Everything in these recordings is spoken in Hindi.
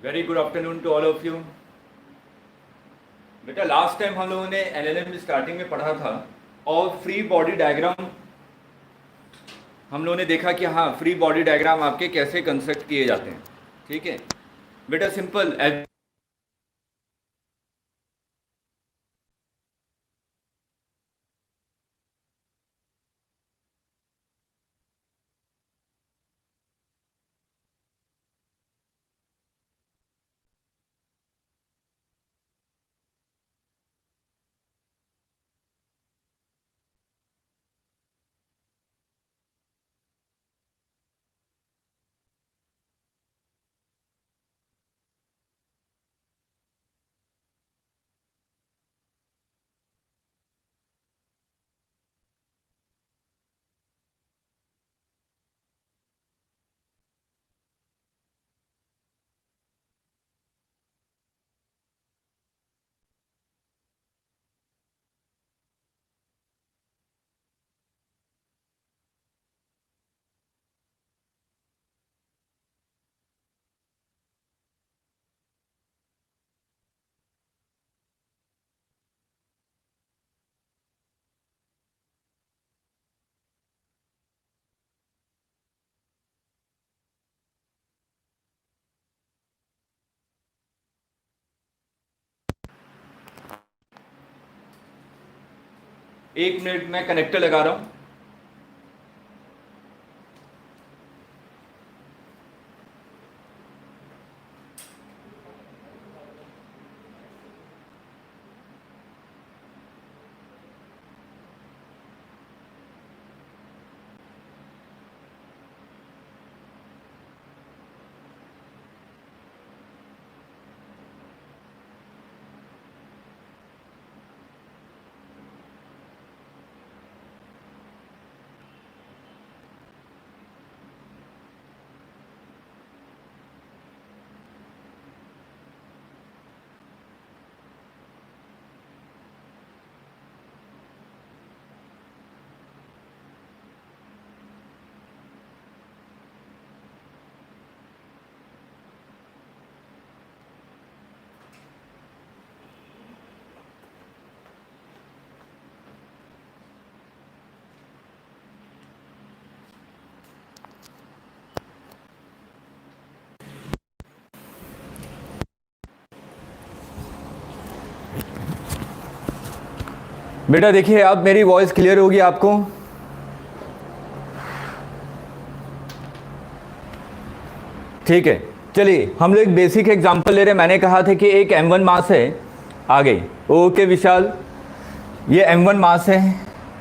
Very good afternoon to all of you. बेटा लास्ट टाइम हम लोगों ने एलएलएम स्टार्टिंग में पढ़ा था और फ्री बॉडी डायग्राम हम लोगों ने देखा कि हाँ फ्री बॉडी डायग्राम आपके कैसे कंस्ट्रक्ट किए जाते हैं। ठीक है बेटा, सिंपल एक मिनट में कनेक्टर लगा रहा हूं। बेटा देखिए, अब मेरी वॉइस क्लियर होगी आपको। ठीक है, चलिए हम लोग एक बेसिक एग्जांपल ले रहे हैं। मैंने कहा था कि एक m1 मास है। आ गई। ओके विशाल, ये m1 मास है।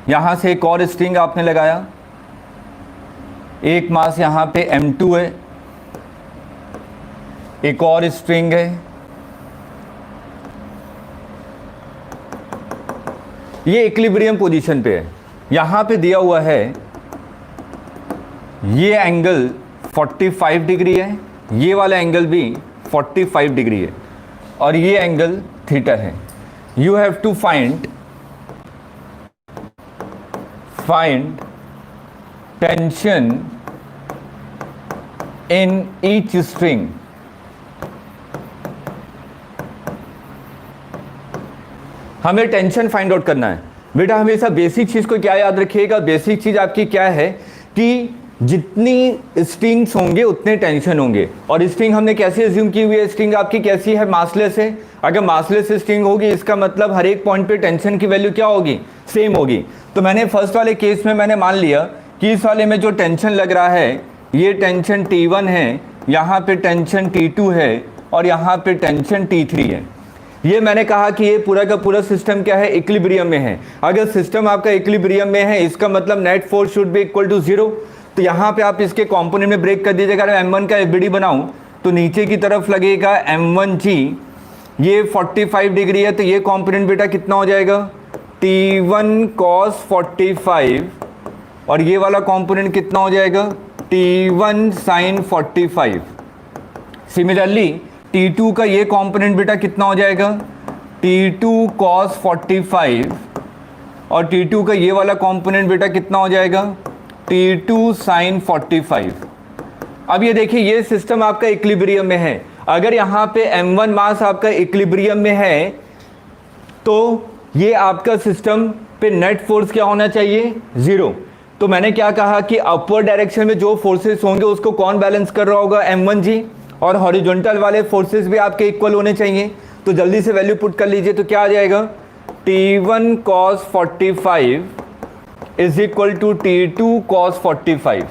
यहां से एक और स्ट्रिंग आपने लगाया। एक मास यहां पे m2 है, एक और स्ट्रिंग है। ये इक्विलिब्रियम पोजीशन पे है। यहां पे दिया हुआ है ये एंगल 45 डिग्री है, ये वाला एंगल भी 45 डिग्री है और ये एंगल थीटा है। You have to find tension in each string. हमें टेंशन फाइंड आउट करना है। बेटा हमेशा बेसिक चीज को क्या याद रखिएगा, बेसिक चीज आपकी क्या है कि जितनी स्ट्रिंग्स होंगे उतने टेंशन होंगे। और स्ट्रिंग हमने कैसे अज्यूम की हुई है? स्ट्रिंग आपकी कैसी है? मासलेस है। अगर मासलेस स्ट्रिंग होगी इसका मतलब हर एक पॉइंट पे टेंशन की वैल्यू क्या होगी? सेम होगी। तो मैंने फर्स्ट वाले केस में मैंने मान लिया कि इस वाले में जो टेंशन लग रहा है ये टेंशन T1 है, यहाँ पे टेंशन T2 है और यहाँ पे टेंशन T3 है। ये मैंने कहा कि ये पूरा का पूरा सिस्टम क्या है? इक्विलिब्रियम में है। अगर सिस्टम आपका इक्विलिब्रियम में है इसका मतलब net force should be equal to 0। तो यहाँ पे आप इसके कंपोनेंट में ब्रेक कर दीजिएगा। अगर m1 का एफबीडी बनाऊं तो नीचे की तरफ लगेगा m1g, ये 45 डिग्री है तो ये कंपोनेंट बेटा कितना हो जाएगा? T1 cos 45 और ये वाला कंपोनेंट कितना हो जाएगा? T1 sin 45। सिमिलरली T2 का ये कंपोनेंट बेटा कितना हो जाएगा? T2 cos 45 और T2 का ये वाला कंपोनेंट बेटा कितना हो जाएगा? T2 sin 45। अब ये देखिए ये सिस्टम आपका इक्विलिब्रियम में है। अगर यहाँ पे m1 मास आपका इक्विलिब्रियम में है तो ये आपका सिस्टम पे नेट फोर्स क्या होना चाहिए, 0। तो मैंने क्या कहा कि अपवर्ड डायरेक्शन में जो फोर्सेस होंगे उसको कौन बैलेंस कर रहा होगा, m1g, और हॉरिजॉन्टल वाले फोर्सेस भी आपके इक्वल होने चाहिए। तो जल्दी से वैल्यू पुट कर लीजिए, तो क्या आ जाएगा, T1 cos 45 is equal to T2 cos 45।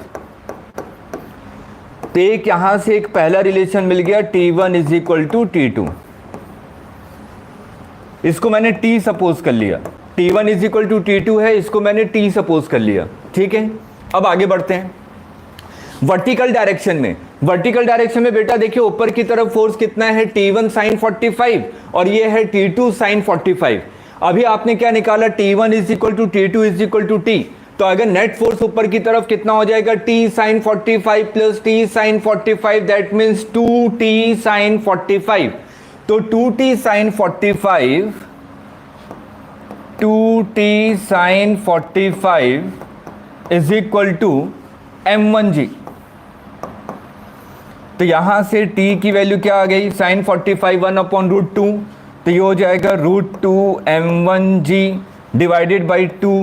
तो एक यहां से एक पहला रिलेशन मिल गया, T1 is equal to T2। इसको मैंने T सपोज कर लिया, T1 is equal to T2 है, इसको मैंने T सपोज कर लिया। ठीक है, अब आगे बढ़ते हैं वर्टिकल डायरेक्शन में। वर्टिकल डायरेक्शन में बेटा देखिए ऊपर की तरफ फोर्स कितना है, T1 sin 45 और ये है T2 sin 45। अभी आपने क्या निकाला, T1 is equal to T2 is equal to T। तो अगर नेट फोर्स ऊपर की तरफ कितना हो जाएगा, T sin 45 plus T sin 45, that means 2T sin 45। तो 2T sin 45 is equal to m1g। तो यहां से t की वैल्यू क्या आ गई, sin 45 1/√2, तो ये हो जाएगा √2 m1g डिवाइडेड बाई 2।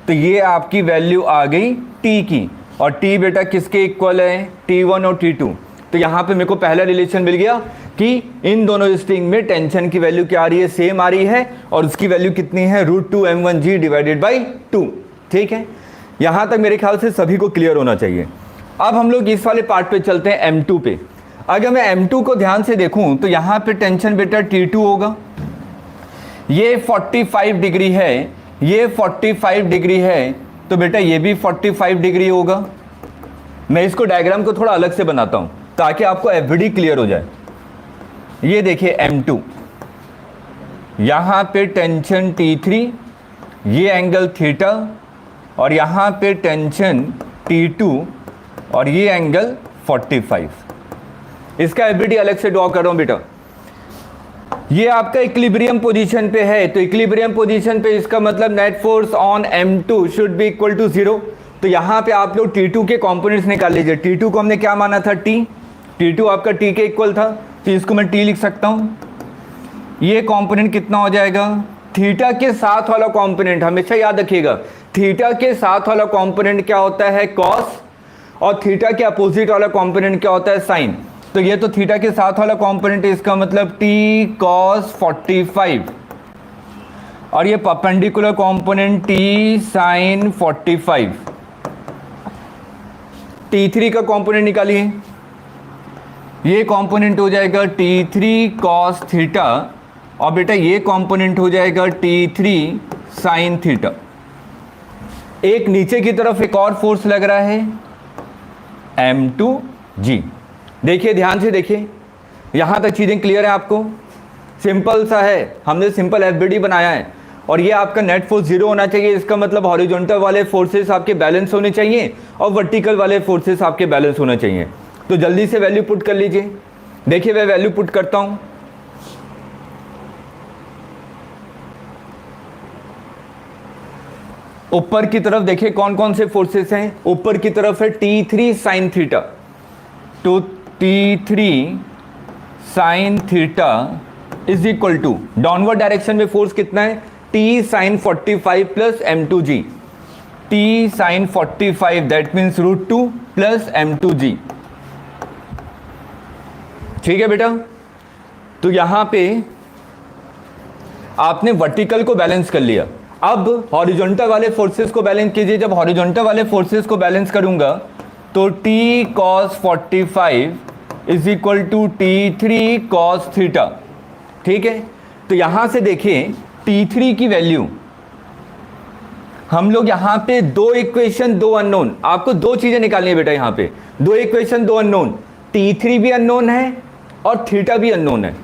तो ये आपकी वैल्यू आ गई t की, और t बेटा किसके इक्वल है, T1 और T2। तो यहाँ पे मेरे को पहला रिलेशन मिल गया कि इन दोनों स्ट्रिंग में टेंशन की वैल्यू क्या आ रही है, सेम आ रही है, और उसकी वैल्यू कितनी है, √2 m1g डिवाइडेड बाई 2। ठीक है, यहाँ तक मेरे ख्याल से सभी को क्लियर होना चाहिए। अब हम लोग इस वाले पार्ट पे चलते हैं, m2 पे। अगर मैं m2 को ध्यान से देखूं तो यहाँ पे टेंशन बेटा T2 होगा, ये 45 डिग्री है, ये 45 डिग्री है, तो बेटा ये भी 45 डिग्री होगा। मैं इसको डायग्राम को थोड़ा अलग से बनाता हूं ताकि आपको एवरीडी क्लियर हो जाए। ये देखिए m2, यहाँ पे टेंशन T3, ये एंगल थीटा, और यहाँ पे टेंशन T2 और ये एंगल 45। इसका एवरीडी अलग से ड्रॉ कर रहा हूं बेटा। ये आपका इक्विलिब्रियम पोजीशन पे है, तो इक्विलिब्रियम पोजीशन पे इसका मतलब net force on m2 should be equal to 0। तो यहाँ पे आप लोग T2 के कंपोनेंट्स निकाल लीजिए। T2 को हमने क्या माना था, T। T2 आपका T के इक्वल था, तो इसको मैं T लिख सकता हूँ। ये कंपोनेंट कितना हो जाएगा, थीटा के साथ वाला कंपोनेंट, हमेशा याद रखिएगा थीटा के साथ वाला कंपोनेंट क्या होता है, कॉस, और थीटा के अपोजिट वाला कंपोनेंट क्या होता है, साइन। तो ये तो थीटा के साथ वाला कंपोनेंट है, इसका मतलब T cos 45, और ये perpendicular component T sin 45। T3 का कंपोनेंट निकालिए, ये कंपोनेंट हो जाएगा T3 cos थीटा, और बेटा ये कंपोनेंट हो जाएगा T3 sin थीटा। एक नीचे की तरफ एक और फोर्स लग रहा है m2g। देखिए ध्यान से देखिए, यहां तक चीजें क्लियर है आपको, सिंपल सा है, हमने सिंपल एफबीडी बनाया है, और ये आपका नेट फोर्स 0 होना चाहिए। इसका मतलब हॉरिजॉन्टल वाले फोर्सेस आपके बैलेंस होने चाहिए और वर्टिकल वाले फोर्सेस आपके बैलेंस होने चाहिए। तो जल्दी से वैल्यू पुट कर लीजिए। देखिए मैं वैल्यू पुट करता हूं, ऊपर की तरफ देखिए कौन कौन से फोर्सेस हैं। ऊपर की तरफ है T3 sin थीटा, तो T3 sin theta is equal to, downward direction में फोर्स कितना है, T sin 45 plus m2g। T sin 45 that means √2 plus m2g। ठीक है बेटा, तो यहां पे आपने वर्टिकल को बैलेंस कर लिया। अब हॉरिजॉन्टल वाले फोर्सेस को बैलेंस कीजिए। जब हॉरिजॉन्टल वाले फोर्सेस को बैलेंस करूंगा तो T cos 45 is equal to T3 cos theta. ठीक है, तो यहां से देखिए T3 की वैल्यू, हम लोग यहां पे दो इक्वेशन दो अननोन, आपको दो चीजें निकालनी है बेटा। यहां पे दो इक्वेशन दो अननोन, T3 भी अननोन है और थीटा भी अननोन है।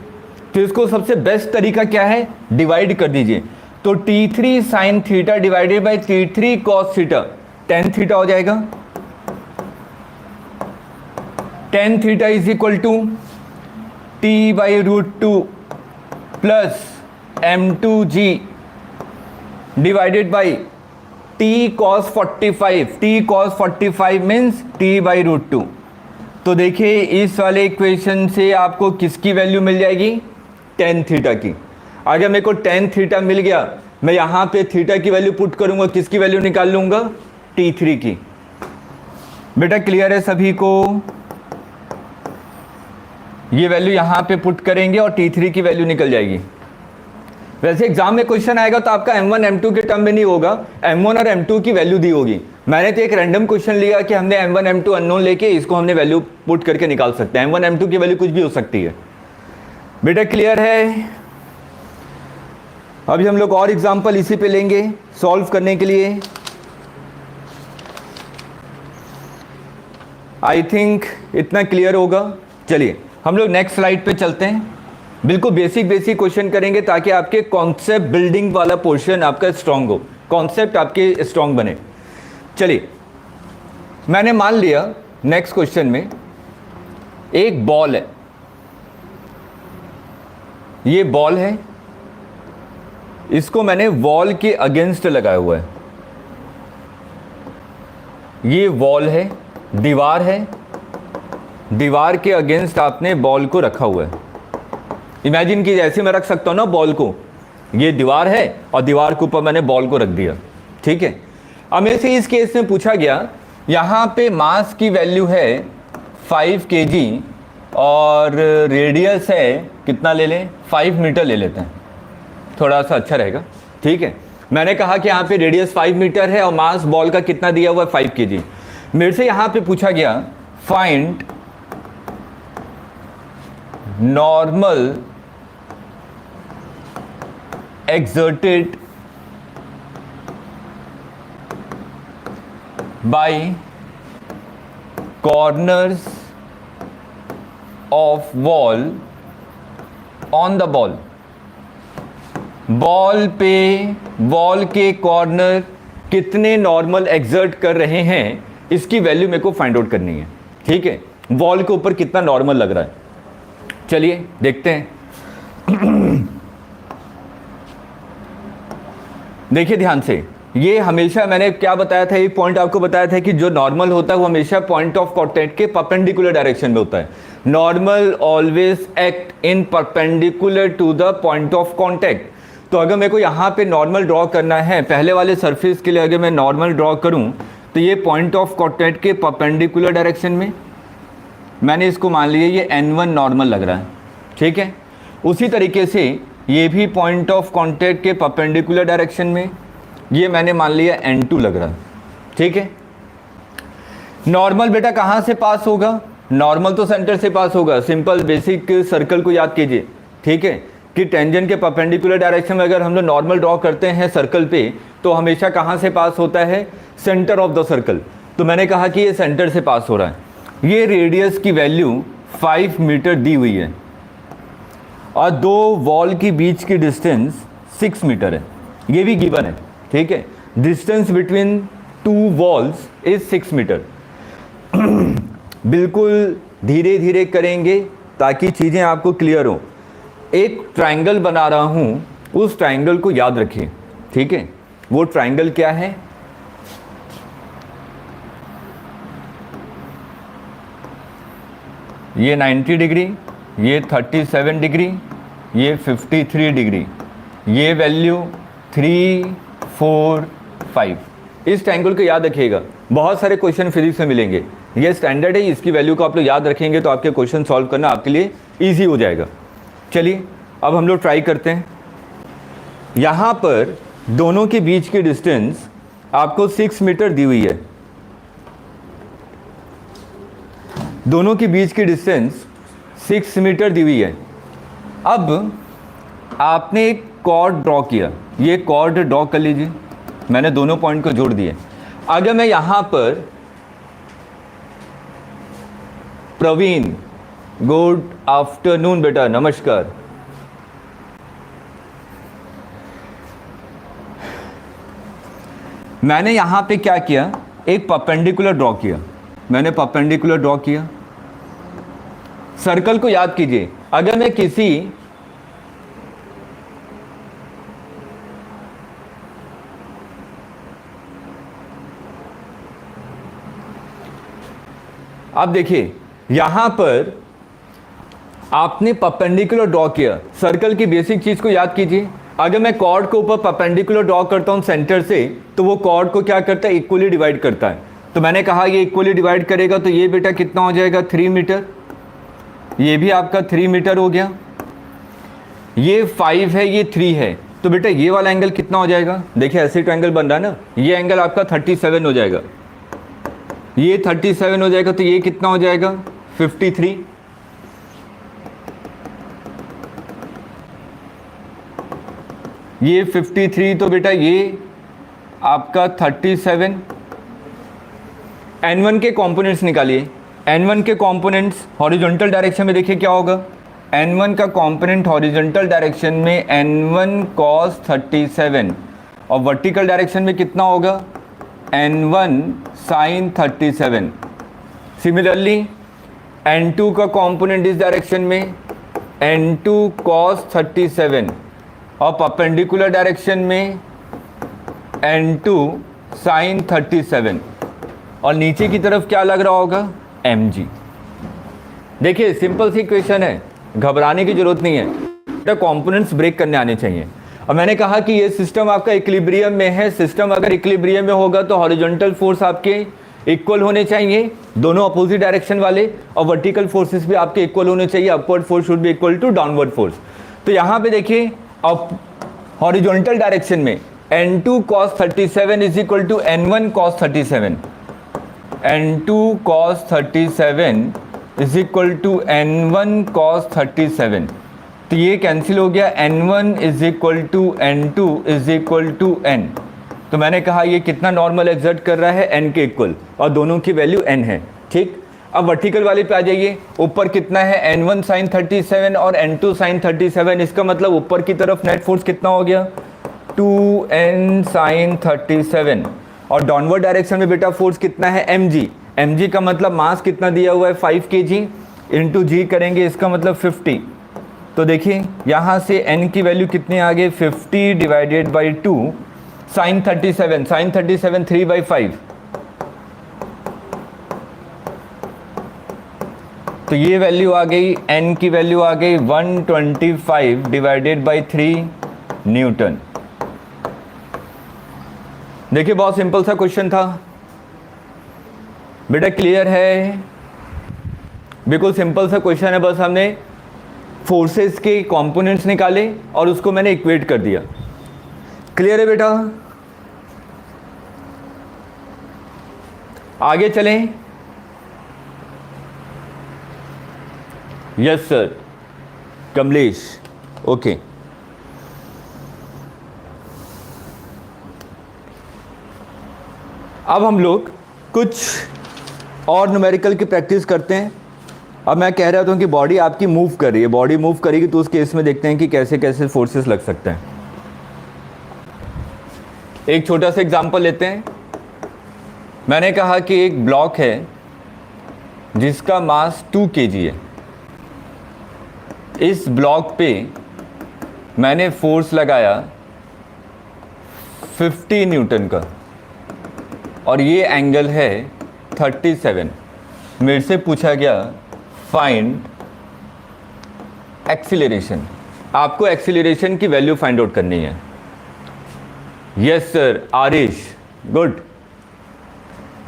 तो इसको सबसे बेस्ट तरीका क्या है, डिवाइड कर दीजिए। तो T3 sin theta divided by T3 cos theta, tan theta हो जाएगा। tan theta is equal to T by √2 plus m2g divided by T cos 45। T cos 45 means T by √2। तो देखिए इस वाले इक्वेशन से आपको किसकी वैल्यू मिल जाएगी, टेन थीटा की। अगर मेरे को टेन थीटा मिल गया, मैं यहां पे थीटा की वैल्यू पुट करूंगा, किसकी वैल्यू निकाल लूंगा, T3 की। बेटा क्लियर है सभी को? ये वैल्यू यहां पे पुट करेंगे और T3 की वैल्यू निकल जाएगी। वैसे एग्जाम में क्वेश्चन आएगा तो आपका M1 M2 के टर्म में नहीं होगा, M1 और M2 की वैल्यू दी होगी। मैंने तो एक रैंडम क्वेश्चन लिया कि हमने M1 M2 अननोन लेके इसको हमने वैल्यू पुट करके निकाल सकते हैं। M1 M2 की वैल्यू कुछ भी हो सकती है। बेटा क्लियर है? अभी हम लोग और एग्जाम्पल इसी पे लेंगे सॉल्व करने के लिए। आई थिंक इतना क्लियर होगा। चलिए हम लोग नेक्स्ट स्लाइड पे चलते हैं। बिल्कुल बेसिक क्वेश्चन करेंगे ताकि आपके कॉन्सेप्ट बिल्डिंग वाला पोर्शन आपका स्ट्रांग हो, कॉन्सेप्ट आपके स्ट्रांग बने। चलिए मैंने मान लिया नेक्स्ट क्वेश्चन में एक बॉल है, ये बॉल है, इसको मैंने वॉल के अगेंस्ट लगाया हुआ है। ये वॉल है, दीवार है, दीवार के अगेंस्ट आपने बॉल को रखा हुआ है। इमेजिन कीजिए ऐसे मैं रख सकता हूं ना बॉल को, ये दीवार है और दीवार के ऊपर मैंने बॉल को रख दिया, ठीक है। अब मेरे से इस केस में पूछा गया, यहां पे मास की वैल्यू है 5 kg और रेडियस है कितना ले लें, 5 मीटर ले लेते हैं, थोड़ा सा अच्छा रहेगा, ठीक है। मैंने कहा कि यहाँ पे रेडियस 5 मीटर है और मास बॉल का कितना दिया हुआ है, 5 kg। मेरे से यहाँ पे पूछा गया find normal exerted by corners of wall on the ball। Ball पे वॉल के कॉर्नर कितने नॉर्मल एक्सर्ट कर रहे हैं, इसकी वैल्यू मेरे को फाइंड आउट करनी है, ठीक है। वॉल के ऊपर कितना नॉर्मल लग रहा है, चलिए देखते हैं। देखिए ध्यान से, ये हमेशा मैंने क्या बताया था, एक पॉइंट आपको बताया था कि जो नॉर्मल होता है वो हमेशा पॉइंट ऑफ कांटेक्ट के परपेंडिकुलर डायरेक्शन में होता है। Normal always act in perpendicular to the point of contact. तो अगर मेरे को यहाँ पे नॉर्मल ड्रॉ करना है, पहले वाले सरफेस के लिए अगर मैं नॉर्मल ड्रॉ करूँ तो ये पॉइंट ऑफ कांटेक्ट के परपेंडिकुलर डायरेक्शन में, मैंने इसको मान लिया ये N1 नॉर्मल लग रहा है, ठीक है। उसी तरीके से ये भी पॉइंट ऑफ कांटेक्ट के परपेंडिकुलर डायरेक्शन में, ये मैंने मान लिया N2 लग रहा है, ठीक है। नॉर्मल बेटा कहाँ से पास होगा, नॉर्मल तो सेंटर से पास होगा। सिंपल बेसिक सर्कल को याद कीजिए, ठीक है, कि टेंजेंट के परपेंडिकुलर डायरेक्शन में अगर हम लोग नॉर्मल ड्रॉ करते हैं सर्कल पे तो हमेशा कहाँ से पास होता है, सेंटर ऑफ द सर्कल। तो मैंने कहा कि ये सेंटर से पास हो रहा है। ये रेडियस की वैल्यू 5 मीटर दी हुई है और दो वॉल के बीच की डिस्टेंस 6 मीटर है, ये भी गिवन है, ठीक है। Distance between 2 walls is 6 metre. बिल्कुल धीरे धीरे करेंगे ताकि चीज़ें आपको क्लियर हो। एक ट्रायंगल बना रहा हूँ, उस ट्रायंगल को याद रखिए, ठीक है। वो ट्रायंगल क्या है, ये 90 डिग्री, ये 37 डिग्री, ये 53 डिग्री, ये वैल्यू 3, 4, 5। इस ट्रायंगल को याद रखिएगा, बहुत सारे क्वेश्चन फिजिक्स में मिलेंगे। ये स्टैंडर्ड है, इसकी वैल्यू को आप लोग याद रखेंगे तो आपके क्वेश्चन सॉल्व करना आपके लिए ईजी हो जाएगा। चलिए अब हम लोग ट्राई करते हैं। यहाँ पर दोनों के बीच की डिस्टेंस आपको 6 मीटर दी हुई है, दोनों के बीच की डिस्टेंस 6 मीटर दी हुई है। अब आपने एक कॉर्ड ड्रॉ किया, ये कॉर्ड ड्रॉ कर लीजिए, मैंने दोनों पॉइंट को जोड़ दिए। अगर मैं यहाँ पर प्रवीण, गुड आफ्टरनून बेटा, नमस्कार। मैंने यहाँ पे क्या किया, एक परपेंडिकुलर ड्रॉ किया, मैंने परपेंडिकुलर ड्रॉ किया। सर्कल को याद कीजिए, अगर मैं किसी आप देखिए यहां पर आपने परपेंडिकुलर ड्रॉ किया, सर्कल की बेसिक चीज को याद कीजिए। अगर मैं कॉर्ड को ऊपर परपेंडिकुलर ड्रॉ करता हूं सेंटर से, तो वो कॉर्ड को क्या करता है, इक्वली डिवाइड करता है। तो मैंने कहा ये इक्वली डिवाइड करेगा, तो ये बेटा कितना हो जाएगा, 3 मीटर। ये भी आपका 3 मीटर हो गया। ये 5 है, ये 3 है, तो बेटा ये वाला एंगल कितना हो जाएगा, देखिए ऐसे ट्रायंगल बन रहा है ना, ये एंगल आपका 37 हो जाएगा, ये 37 हो जाएगा, तो ये कितना हो जाएगा, 53। ये 53, तो बेटा ये आपका 37। n1 के कंपोनेंट्स निकालिए। n1 के कंपोनेंट्स हॉरिजॉन्टल डायरेक्शन में देखिए क्या होगा, n1 का कंपोनेंट हॉरिजॉन्टल डायरेक्शन में n1 cos 37 और वर्टिकल डायरेक्शन में कितना होगा, n1 sin 37। सिमिलरली n2 का कंपोनेंट इस डायरेक्शन में n2 cos 37 और परपेंडिकुलर डायरेक्शन में n2 sin 37 और नीचे की तरफ क्या लग रहा होगा, mg। देखिए सिंपल सी इक्वेशन है, घबराने की जरूरत नहीं है, बेटा कंपोनेंट्स ब्रेक करने आने चाहिए। और मैंने कहा कि ये सिस्टम आपका इक्विलिब्रियम में है। सिस्टम अगर इक्विलिब्रियम में होगा तो हॉरिजॉन्टल फोर्स आपके इक्वल होने चाहिए, दोनों अपोजिट डायरेक्शन वाले, और वर्टिकल फोर्सेस भी आपके इक्वल होने चाहिए। Upward force should be equal to downward force. तो यहाँ पे देखिए अब हॉरिजॉन्टल डायरेक्शन में n2 cos 37 is equal to n1 cos 37, n2 cos 37 is equal to n1 cos 37। तो ये कैंसिल हो गया, n1 is equal to n2 is equal to n। तो मैंने कहा ये कितना नॉर्मल एग्जर्ट कर रहा है, n के इक्वल, और दोनों की वैल्यू n है। ठीक, अब वर्टिकल वाले पे आ जाइए। ऊपर कितना है, n1 sin 37 और n2 sin 37। इसका मतलब ऊपर की तरफ नेट फोर्स कितना हो गया, 2n sin 37। और डाउनवर्ड डायरेक्शन में बेटा फोर्स कितना है, mg। mg का मतलब मास कितना दिया हुआ है, 5 kg इंटू जी करेंगे, इसका मतलब 50। तो देखिए यहाँ से n की वैल्यू कितनी आ गई, 50 डिवाइडेड बाई 2 sin 37, sin 37 3/5। तो ये वैल्यू आ गई, n की वैल्यू आ गई 125 डिवाइडेड बाई 3 न्यूटन। देखिए बहुत सिंपल सा क्वेश्चन था बेटा, क्लियर है, बिल्कुल सिंपल सा क्वेश्चन है। बस हमने फोर्सेस के कंपोनेंट्स निकाले और उसको मैंने इक्वेट कर दिया। क्लियर है बेटा, आगे चलें। Yes sir Kamlesh, okay. अब हम लोग कुछ और न्यूमेरिकल की प्रैक्टिस करते हैं। अब मैं कह रहा था कि बॉडी आपकी मूव कर रही है, बॉडी मूव करेगी, तो उस केस में देखते हैं कि कैसे कैसे फोर्सेस लग सकते हैं। एक छोटा सा एग्जांपल लेते हैं। मैंने कहा कि एक ब्लॉक है जिसका मास 2 kg है। इस ब्लॉक पे मैंने फोर्स लगाया 50 न्यूटन का और ये एंगल है 37। मेरे से पूछा गया फाइंड एक्सीलरेशन। आपको एक्सीलरेशन की वैल्यू फाइंड आउट करनी है। Yes sir Aarish, good.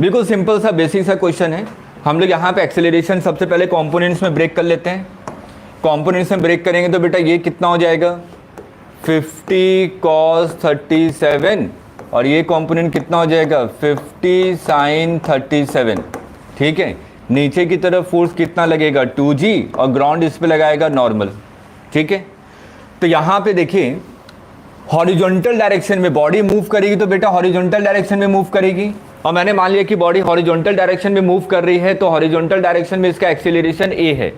बिल्कुल सिंपल सा बेसिक सा क्वेश्चन है। हम लोग यहाँ पे एक्सीलरेशन सबसे पहले कंपोनेंट्स में ब्रेक कर लेते हैं। कंपोनेंट्स में ब्रेक करेंगे तो बेटा ये कितना हो जाएगा, 50 cos 37 और ये कंपोनेंट कितना हो जाएगा, 50 sin 37। ठीक है, नीचे की तरफ फोर्स कितना लगेगा, 2g, और ग्राउंड इस पे लगाएगा नॉर्मल। ठीक है, तो यहाँ पे देखिए हॉरिजॉन्टल डायरेक्शन में बॉडी मूव करेगी तो बेटा हॉरिजॉन्टल डायरेक्शन में मूव करेगी। और मैंने मान लिया कि बॉडी हॉरिजॉन्टल डायरेक्शन में मूव कर रही है, तो हॉरिजॉन्टल डायरेक्शन में इसका एक्सीलरेशन a है।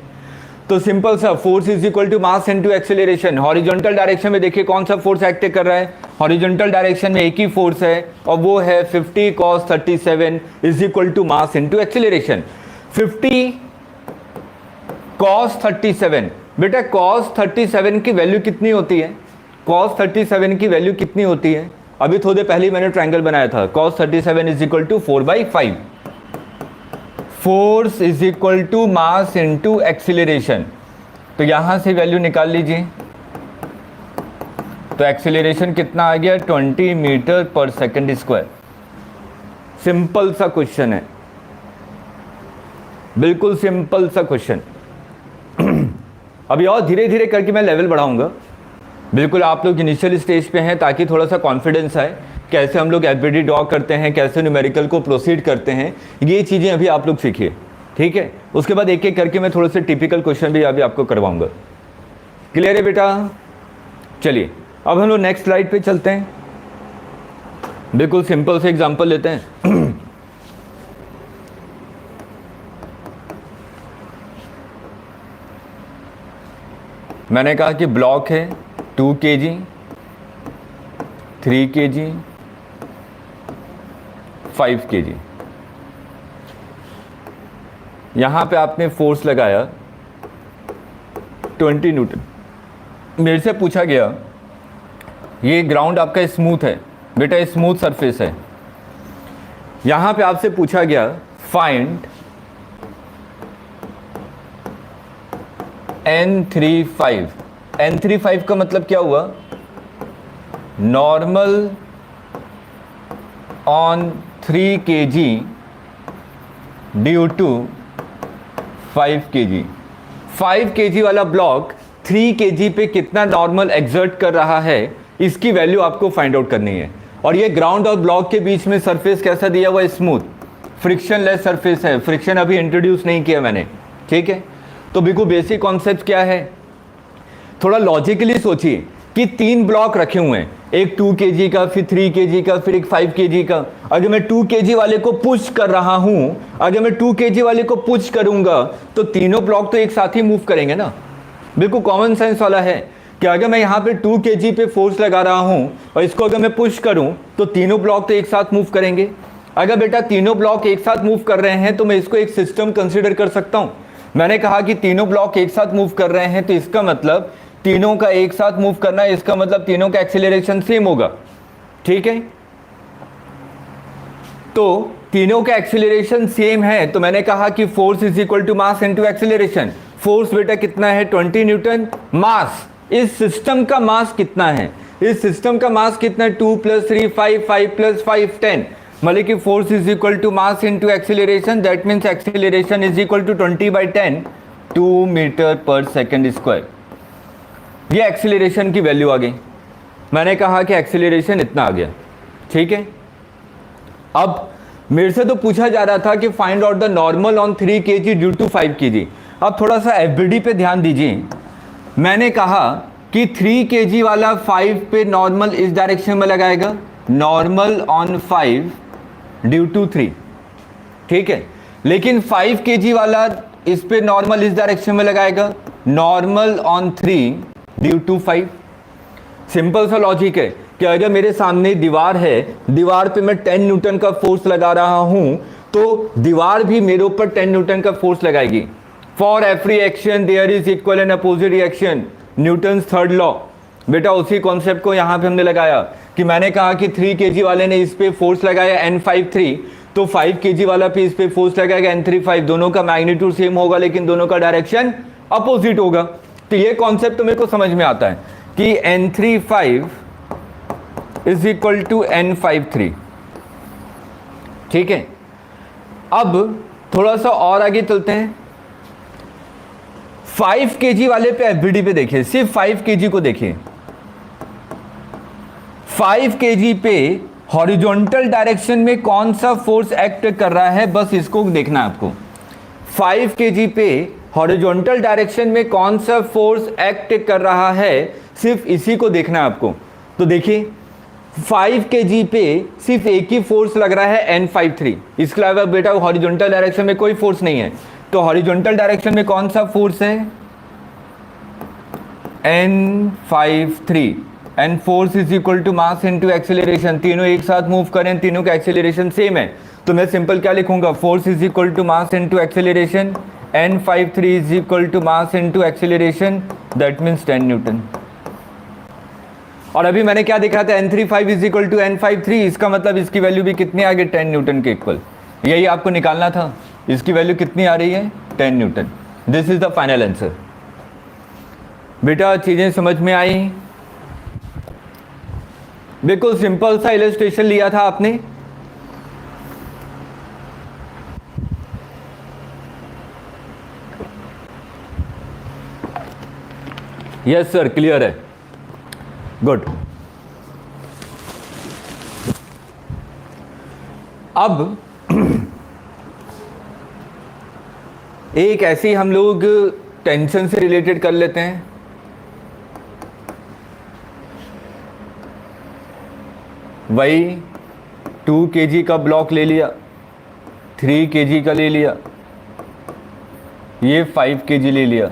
तो सिंपल सा force is equal to mass into acceleration. Horizontal direction में देखिए कौन सा फोर्स एक्ट कर रहा है, हॉरिजॉन्टल डायरेक्शन में एक ही फोर्स है और वो है 50 cos 37 is equal to mass into acceleration. 50 cos 37, बेटा cos 37 की वैल्यू कितनी होती है, cos 37 की वैल्यू कितनी होती है, अभी थोड़ी देर पहले मैंने ट्रायंगल बनाया था। cos 37 is equal to 4/5। Force is equal to mass into acceleration. तो यहां से वैल्यू निकाल लीजिए। तो एक्सीलरेशन कितना आ गया? 20 metre per second square. Simple सा क्वेश्चन है, बिल्कुल सिंपल सा क्वेश्चन। अभी और धीरे धीरे करके मैं लेवल बढ़ाऊंगा। बिल्कुल आप लोग इनिशियल स्टेज पे हैं, ताकि थोड़ा सा कॉन्फिडेंस आए, कैसे हम लोग एफबीडी ड्रॉ करते हैं, कैसे न्यूमेरिकल को प्रोसीड करते हैं, ये चीज़ें अभी आप लोग सीखिए, ठीक है। उसके बाद एक एक करके मैं थोड़े से टिपिकल क्वेश्चन भी अभी आपको करवाऊंगा। क्लियर है बेटा? चलिए अब हम लोग नेक्स्ट स्लाइड पे चलते हैं। बिल्कुल सिंपल से एग्जांपल लेते हैं। मैंने कहा कि ब्लॉक है 2 kg, 3 kg, 5 kg। यहां पे आपने फोर्स लगाया 20 न्यूटन। मेरे से पूछा गया, ये ग्राउंड आपका स्मूथ है बेटा, स्मूथ सरफेस है। यहां पे आपसे पूछा गया फाइंड N35। N35 का मतलब क्या हुआ? Normal on 3 kg due to 5 kg। 5 kg वाला ब्लॉक 3 kg पे कितना नॉर्मल एक्सर्ट कर रहा है, इसकी वैल्यू आपको फाइंड आउट करनी है। और ये ग्राउंड और ब्लॉक के बीच में सरफेस कैसा दिया हुआ है? स्मूथ, फ्रिक्शन लेस सरफेस है। फ्रिक्शन अभी इंट्रोड्यूस नहीं किया मैंने, ठीक है। तो बिल्कुल बेसिक कॉन्सेप्ट क्या है, थोड़ा लॉजिकली सोचिए कि 3 ब्लॉक रखे हुए हैं, एक 2 kg का, फिर 3 kg का, फिर एक 5 kg का। अगर मैं 2 kg वाले को पुश कर रहा हूं, अगर मैं 2 kg वाले को पुश करूंगा तो तीनों ब्लॉक तो एक साथ ही मूव करेंगे ना। बिल्कुल कॉमन सेंस वाला है कि अगर मैं यहाँ पे 2 kg पे फोर्स लगा रहा हूं और इसको अगर मैं पुश करूं तो तीनों ब्लॉक तो एक साथ मूव करेंगे। अगर बेटा तीनों ब्लॉक एक साथ मूव कर रहे हैं तो मैं इसको एक सिस्टम कंसिडर कर सकता हूं। मैंने कहा कि तीनों ब्लॉक एक साथ मूव कर रहे हैं, तो इसका मतलब तीनों का एक साथ मूव करना है, इसका मतलब तीनों का एक्सीलरेशन सेम होगा, ठीक है। तो तीनों का एक्सीलरेशन सेम है, तो मैंने कहा कि force is equal to mass into acceleration. Force बेटा कितना है? 20 न्यूटन। मास, इस सिस्टम का मास कितना है? इस सिस्टम का मास कितना है? 2 + 3 5, 5 + 5 10। मतलब कि force is equal to mass into acceleration, that means acceleration is equal to 20/10, 2 metre per second square. ये एक्सीलरेशन की वैल्यू आ गई। मैंने कहा कि एक्सीलरेशन इतना आ गया, ठीक है। अब मेरे से तो पूछा जा रहा था कि find out the normal on 3 kg due to 5 kg। अब थोड़ा सा एफबीडी पे ध्यान दीजिए। मैंने कहा कि 3 kg वाला 5 पे नॉर्मल इस डायरेक्शन में लगाएगा, नॉर्मल ऑन 5 ड्यू टू 3, ठीक है। लेकिन 5 kg वाला इस पे नॉर्मल इस डायरेक्शन में लगाएगा, normal on 3 due to 5। Simple सा लॉजिक है कि अगर मेरे सामने दीवार है, दीवार पे मैं 10 न्यूटन का फोर्स लगा रहा हूं, तो दीवार भी मेरे ऊपर 10 न्यूटन का फोर्स लगाएगी। For every action there is equal and opposite reaction, Newton third law. बेटा उसी कॉन्सेप्ट को यहां पे हमने लगाया कि मैंने कहा कि 3 kg वाले ने इस पे फोर्स लगाया N53, तो 5 kg वाला भी इस पे फोर्स लगाएगा N35। दोनों का मैग्नीट्यूड सेम होगा, लेकिन दोनों का डायरेक्शन अपोजिट होगा। तो ये कॉन्सेप्ट तो मेरे को समझ में आता है कि N35 is equal to N53, ठीक है। अब थोड़ा सा और आगे चलते हैं। 5 kg वाले पे एफबीडी पे देखिए, सिर्फ 5 kg को देखिए। 5 kg पे हॉरिजॉन्टल डायरेक्शन में कौन सा फोर्स एक्ट कर रहा है, बस इसको देखना है आपको। 5 kg पे हॉरिजॉन्टल डायरेक्शन में कौन सा फोर्स एक्ट कर रहा है, सिर्फ इसी को देखना है आपको। तो देखिए 5 kg पे सिर्फ एक ही फोर्स लग रहा है N53, इसके अलावा बेटा हॉरिजॉन्टल डायरेक्शन में कोई फोर्स नहीं है। तो हॉरिजॉन्टल डायरेक्शन में कौन सा फोर्स है? N53। And force is equal to mass into acceleration. तीनों एक साथ मूव करें, तीनों का एक्सीलरेशन सेम है, तो मैं सिंपल क्या लिखूंगा? Force is equal to mass into acceleration. N53 is equal to mass into acceleration, that means 10 newton. और अभी मैंने क्या देखा था? N35 is equal to N53, इसका मतलब इसकी वैल्यू भी कितनी आ गई? 10 न्यूटन के इक्वल। यही आपको निकालना था, इसकी वैल्यू कितनी आ रही है 10 Newton. This is the final answer. बेटा चीजें समझ में आई? बिल्कुल सिंपल सा इलस्ट्रेशन लिया था आपने। यस सर, क्लियर है, गुड। अब एक ऐसी हम लोग टेंशन से रिलेटेड कर लेते हैं। वही 2 kg का ब्लॉक ले लिया, 3 kg का ले लिया, ये 5 kg ले लिया।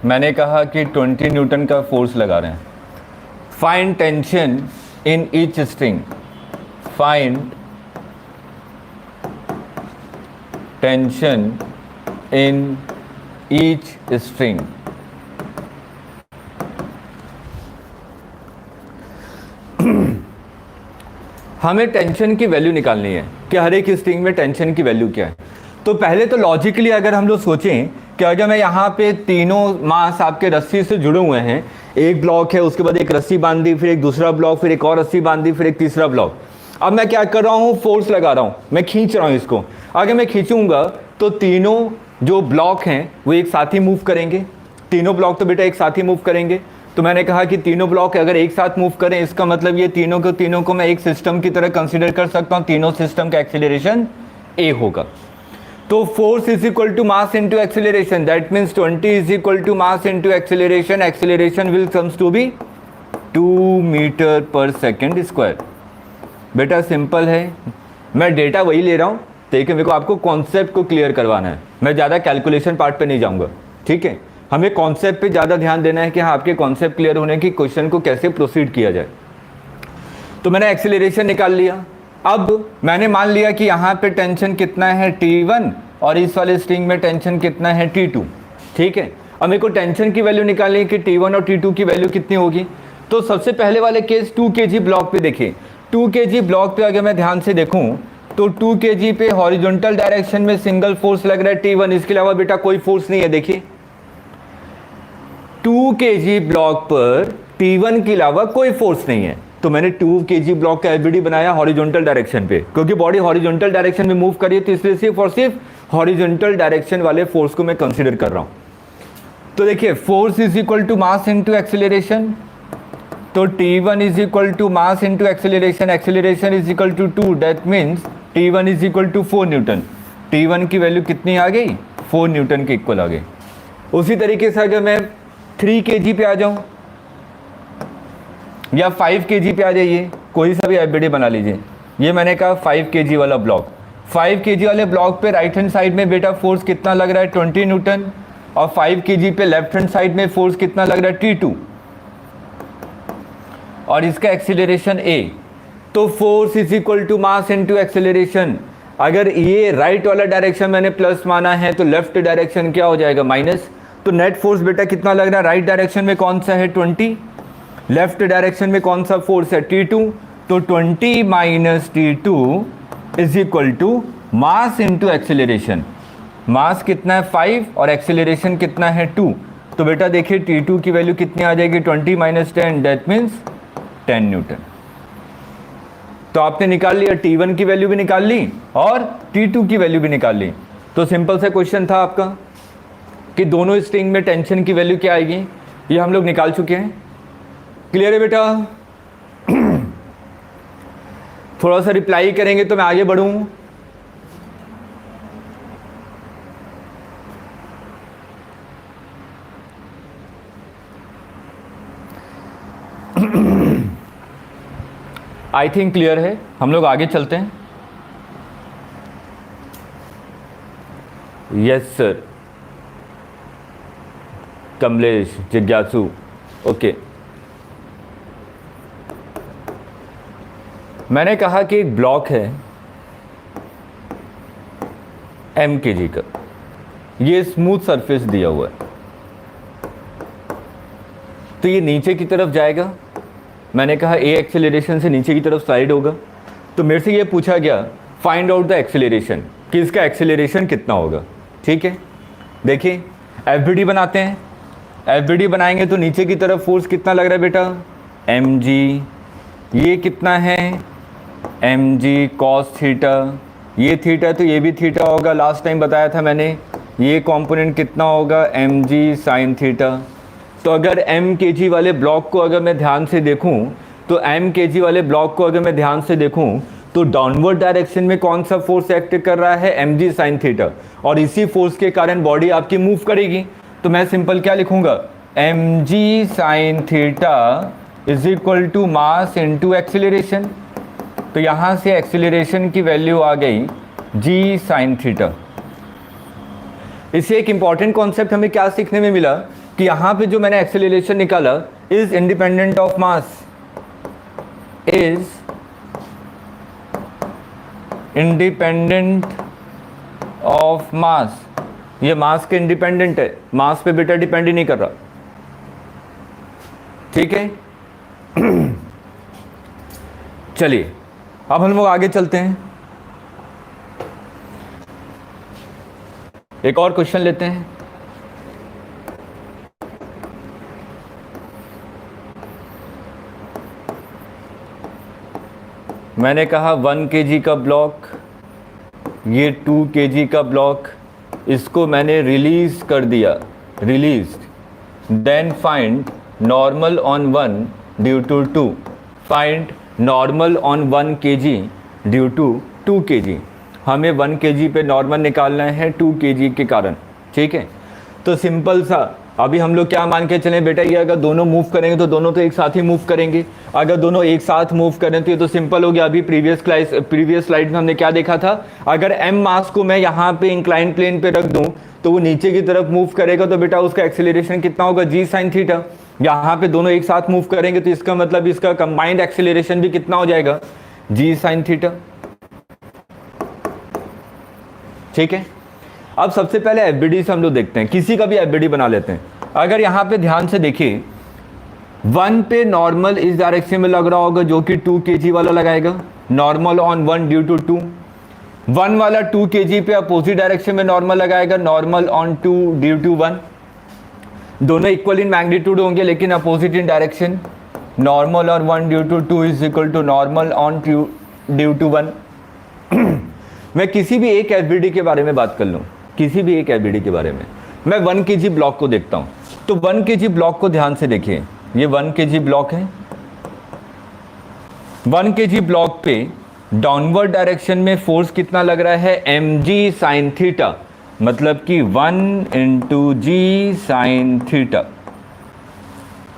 मैंने कहा कि 20 न्यूटन का फोर्स लगा रहे हैं। Find tension in each string, find tension in each string. हमें टेंशन की वैल्यू निकालनी है कि हर एक स्ट्रिंग में टेंशन की वैल्यू क्या है। तो पहले तो लॉजिकली अगर हम लोग सोचें कि अगर मैं यहाँ पे तीनों मास आपके रस्सी से जुड़े हुए हैं, एक ब्लॉक है, उसके बाद एक रस्सी बांध दी, फिर एक दूसरा ब्लॉक, फिर एक और रस्सी बांध दी, फिर एक तीसरा ब्लॉक। अब मैं क्या कर रहा हूँ, फोर्स लगा रहा हूँ, मैं खींच रहा हूँ इसको। अगर मैं खींचूंगा तो तीनों जो ब्लॉक हैं वो एक साथ ही मूव करेंगे। तीनों ब्लॉक तो बेटा एक साथ ही मूव करेंगे। तो मैंने कहा कि तीनों ब्लॉक अगर एक साथ मूव करें, इसका मतलब ये तीनों को मैं एक सिस्टम की तरह कंसीडर कर सकता हूँ। तीनों सिस्टम का एक्सीलरेशन ए होगा। तो force is equal to mass into acceleration, that means 20 is equal to mass into acceleration. Acceleration will comes to be 2 metre per second square. बेटा सिंपल है, मैं डेटा वही ले रहा हूँ, लेकिन मेरे को आपको कॉन्सेप्ट को क्लियर करवाना है। मैं ज़्यादा कैलकुलेशन पार्ट पे नहीं जाऊँगा, ठीक है। हमें कॉन्सेप्ट पे ज़्यादा ध्यान देना है कि हाँ आपके कॉन्सेप्ट क्लियर होने की क्वेश्चन को कैसे प्रोसीड किया जाए। तो मैंने एक्सीलरेशन निकाल लिया। अब मैंने मान लिया कि यहाँ पे टेंशन कितना है T1 और इस वाले स्ट्रिंग में टेंशन कितना है T2, ठीक है। अब मेरे को टेंशन की वैल्यू निकालनी है कि T1 और T2 की वैल्यू कितनी होगी। तो सबसे पहले वाले केस 2 kg ब्लॉक पे देखें। 2 kg ब्लॉक पे अगर मैं ध्यान से देखूँ तो 2 kg पे हॉरिजॉन्टल डायरेक्शन में सिंगल फोर्स लग रहा है T1, इसके अलावा बेटा कोई फोर्स नहीं है। देखिए 2 kg ब्लॉक पर T1 के अलावा कोई फोर्स नहीं है। तो मैंने 2 kg ब्लॉक का एलबीडी बनाया हॉरिजॉन्टल डायरेक्शन पे, क्योंकि बॉडी हॉरिजॉन्टल डायरेक्शन में मूव कर रही है, तो इसलिए सिर्फ और सिर्फ हॉरिजॉन्टल डायरेक्शन वाले फोर्स को मैं कंसीडर कर रहा हूं। तो देखिए force is equal to mass into acceleration. तो T1 is equal to mass into acceleration, acceleration is equal to 2, that means T1 is equal to 4 newton. T1 की वैल्यू कितनी आ गई, 4 न्यूटन के इक्वल आ गई। उसी तरीके से अगर मैं 3 kg पे आ जाऊं या 5 kg पे आ जाइए, कोई सा भी एलबीडी बना लीजिए। ये मैंने कहा 5 kg वाला ब्लॉक, 5 kg वाले ब्लॉक पे राइट हैंड साइड में बेटा फोर्स कितना लग रहा है 20 न्यूटन, और 5 kg पे लेफ्ट हैंड साइड में फोर्स कितना लग रहा है T2, और इसका एक्सीलरेशन A। तो force is equal to mass into acceleration. अगर ये राइट वाला डायरेक्शन मैंने प्लस माना है तो लेफ्ट डायरेक्शन क्या हो जाएगा, माइनस। तो नेट फोर्स बेटा कितना लग रहा है, राइट डायरेक्शन में कौन सा है 20, लेफ्ट डायरेक्शन में कौन सा फोर्स है T2। तो 20 minus T2 is equal to mass into acceleration. Mass कितना है 5 और एक्सीलरेशन कितना है 2। तो बेटा देखिए T2 की वैल्यू कितनी आ जाएगी, 20 माइनस 10, दैट मीन्स 10 न्यूटन। तो आपने निकाल लिया, T1 की वैल्यू भी निकाल ली और T2 की वैल्यू भी निकाल ली। तो सिंपल सा क्वेश्चन था आपका कि दोनों स्ट्रिंग में टेंशन की वैल्यू क्या आएगी, ये हम लोग निकाल चुके हैं। क्लियर है बेटा? थोड़ा सा रिप्लाई करेंगे तो मैं आगे बढ़ूं। आई थिंक क्लियर है, हम लोग आगे चलते हैं। यस सर, कमलेश, जिज्ञासु, ओके। मैंने कहा कि एक ब्लॉक है m kg का, ये स्मूथ सरफेस दिया हुआ है, तो ये नीचे की तरफ जाएगा। मैंने कहा a एक्सेलरेशन से नीचे की तरफ स्लाइड होगा। तो मेरे से ये पूछा गया फाइंड आउट द एक्सेलरेशन, कि इसका एक्सेलरेशन कितना होगा। ठीक है, देखिए एफबीडी बनाते हैं। एफबीडी बनाएंगे तो नीचे की तरफ फोर्स कितना लग रहा है बेटा, mg, ये कितना है mg cos थीटा, ये थीटा तो ये भी थीटा होगा, लास्ट टाइम बताया था मैंने। ये कंपोनेंट कितना होगा mg sin थीटा। तो अगर m kg वाले ब्लॉक को अगर मैं ध्यान से देखूं, तो m kg वाले ब्लॉक को अगर मैं ध्यान से देखूं तो डाउनवर्ड डायरेक्शन में कौन सा फोर्स एक्ट कर रहा है, mg sin थीटा, और इसी फोर्स के कारण बॉडी आपकी मूव करेगी। तो मैं सिंपल क्या लिखूंगा, mg sin theta is equal to mass into acceleration. तो यहाँ से एक्सीलरेशन की वैल्यू आ गई g sin थीटा। इससे एक इंपॉर्टेंट कॉन्सेप्ट हमें क्या सीखने में मिला कि यहाँ पे जो मैंने एक्सीलरेशन निकाला is independent of mass, is independent of mass. ये मास के इंडिपेंडेंट है, मास पे बेटा डिपेंड ही नहीं कर रहा। ठीक है, चलिए अब हम लोग आगे चलते हैं, एक और क्वेश्चन लेते हैं। मैंने कहा 1 kg का ब्लॉक, ये 2 kg का ब्लॉक, इसको मैंने रिलीज कर दिया, released. Then find normal on 1 due to 2, find normal on 1 kg due to 2 kg। हमें 1 kg पे नॉर्मल निकालना है 2 kg के कारण। ठीक है, तो सिंपल सा अभी हम लोग क्या मान के चलें बेटा, ये अगर दोनों मूव करेंगे तो दोनों तो एक साथ ही मूव करेंगे। अगर दोनों एक साथ मूव करें तो ये तो सिंपल हो गया। अभी प्रीवियस स्लाइड में हमने क्या देखा था, अगर m मास को मैं यहाँ पे इंक्लाइन प्लेन पे रख दूँ तो वो नीचे की तरफ मूव करेगा, तो बेटा उसका एक्सेलरेशन कितना होगा, g sin थीटा। यहाँ पे दोनों एक साथ मूव करेंगे तो इसका मतलब इसका कंबाइंड एक्सेलरेशन भी कितना हो जाएगा, g sin थीटा। ठीक है, अब सबसे पहले एफबीडी से हम लोग देखते हैं, किसी का भी एफबीडी बना लेते हैं। अगर यहाँ पे ध्यान से देखिए 1 पे नॉर्मल इस डायरेक्शन में लग रहा होगा जो कि 2 kg वाला लगाएगा, नॉर्मल ऑन 1 ड्यू टू 2। 1 वाला 2 kg पे अपोजिट डायरेक्शन में नॉर्मल लगाएगा, नॉर्मल ऑन 2 ड्यू टू 1। दोनों इक्वल इन मैग्नीट्यूड होंगे लेकिन opposite in direction, normal on 1 due to 2 is equal to normal on 2 due to 1। मैं किसी भी एक एफबीडी के बारे में बात कर लूँ, किसी भी एक एफबीडी के बारे में, मैं 1 kg ब्लॉक को देखता हूँ। तो 1 kg ब्लॉक को ध्यान से देखिए, ये 1 kg ब्लॉक है। 1 kg ब्लॉक पे डाउनवर्ड डायरेक्शन में फोर्स कितना लग रहा है, mg sin थीटा, मतलब कि 1 इंटू g sin थीटा।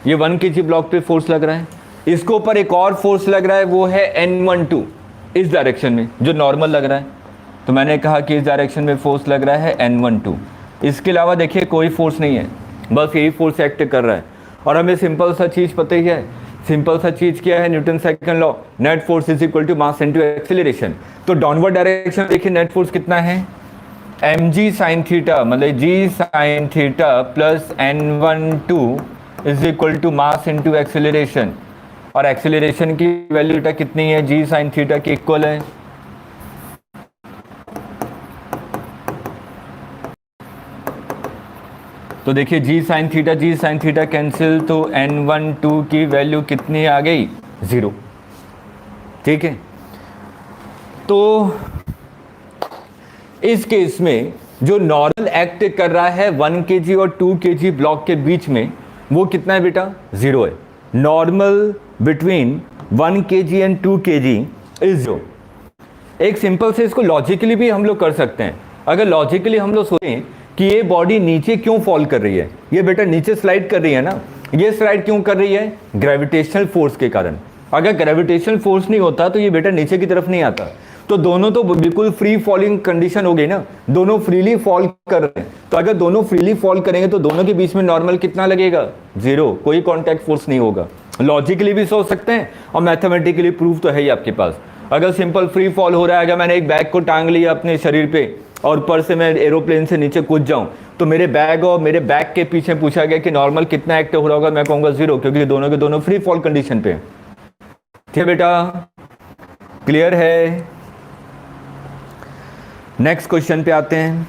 ये 1 kg ब्लॉक पे फोर्स लग रहा है। इसके ऊपर एक और फोर्स लग रहा है, वो है n12 इस डायरेक्शन में जो नॉर्मल लग रहा है। तो मैंने कहा कि इस डायरेक्शन में फोर्स लग रहा है n12। इसके अलावा देखिए कोई फोर्स नहीं है, बस यही फोर्स एक्ट कर रहा है। और हमें सिंपल सा चीज़ पता ही है, सिंपल सा चीज़ क्या है, Newton second law, net force is equal to mass into acceleration. तो डाउनवर्ड डायरेक्शन में देखिए नेट फोर्स कितना है, mg sin थीटा, मतलब g sin theta plus n12 is equal to mass into acceleration. और एक्सेलरेशन की वैल्यू कितनी है, g sin थीटा की इक्वल है। तो देखिए g sin थीटा कैंसिल, तो n12 की वैल्यू कितनी आ गई, 0। ठीक है, तो इस केस में जो नॉर्मल एक्ट कर रहा है 1 kg और 2 kg ब्लॉक के बीच में, वो कितना है बेटा, 0 है। Normal between 1 kg and 2 kg is 0। एक सिंपल से इसको लॉजिकली भी हम लोग कर सकते हैं। अगर लॉजिकली हम लोग सोचें कि ये बॉडी नीचे क्यों फॉल कर रही है, ये बेटा नीचे स्लाइड कर रही है ना, ये स्लाइड क्यों कर रही है, ग्रेविटेशनल फोर्स के कारण। अगर ग्रेविटेशनल फोर्स नहीं होता तो ये बेटा नीचे की तरफ नहीं आता। तो दोनों तो बिल्कुल फ्री फॉलिंग कंडीशन हो गई ना, दोनों फ्रीली फॉल कर रहे हैं। तो अगर दोनों फ्रीली फॉल करेंगे तो दोनों के बीच में नॉर्मल कितना लगेगा, 0, कोई कॉन्टैक्ट फोर्स नहीं होगा। लॉजिकली भी सोच सकते हैं और मैथमेटिकली प्रूफ तो है ही आपके पास। अगर सिंपल फ्री फॉल हो रहा है, अगर मैंने एक बैग को टांग लिया अपने शरीर पे और ऊपर से मैं एरोप्लेन से नीचे कूद जाऊं, तो मेरे बैग और मेरे बैग के पीछे पूछा गया कि नॉर्मल कितना एक्ट हो रहा होगा, मैं कहूँगा 0, क्योंकि दोनों के दोनों फ्री फॉल कंडीशन पे। ठीक है बेटा, क्लियर है, नेक्स्ट क्वेश्चन पे आते हैं।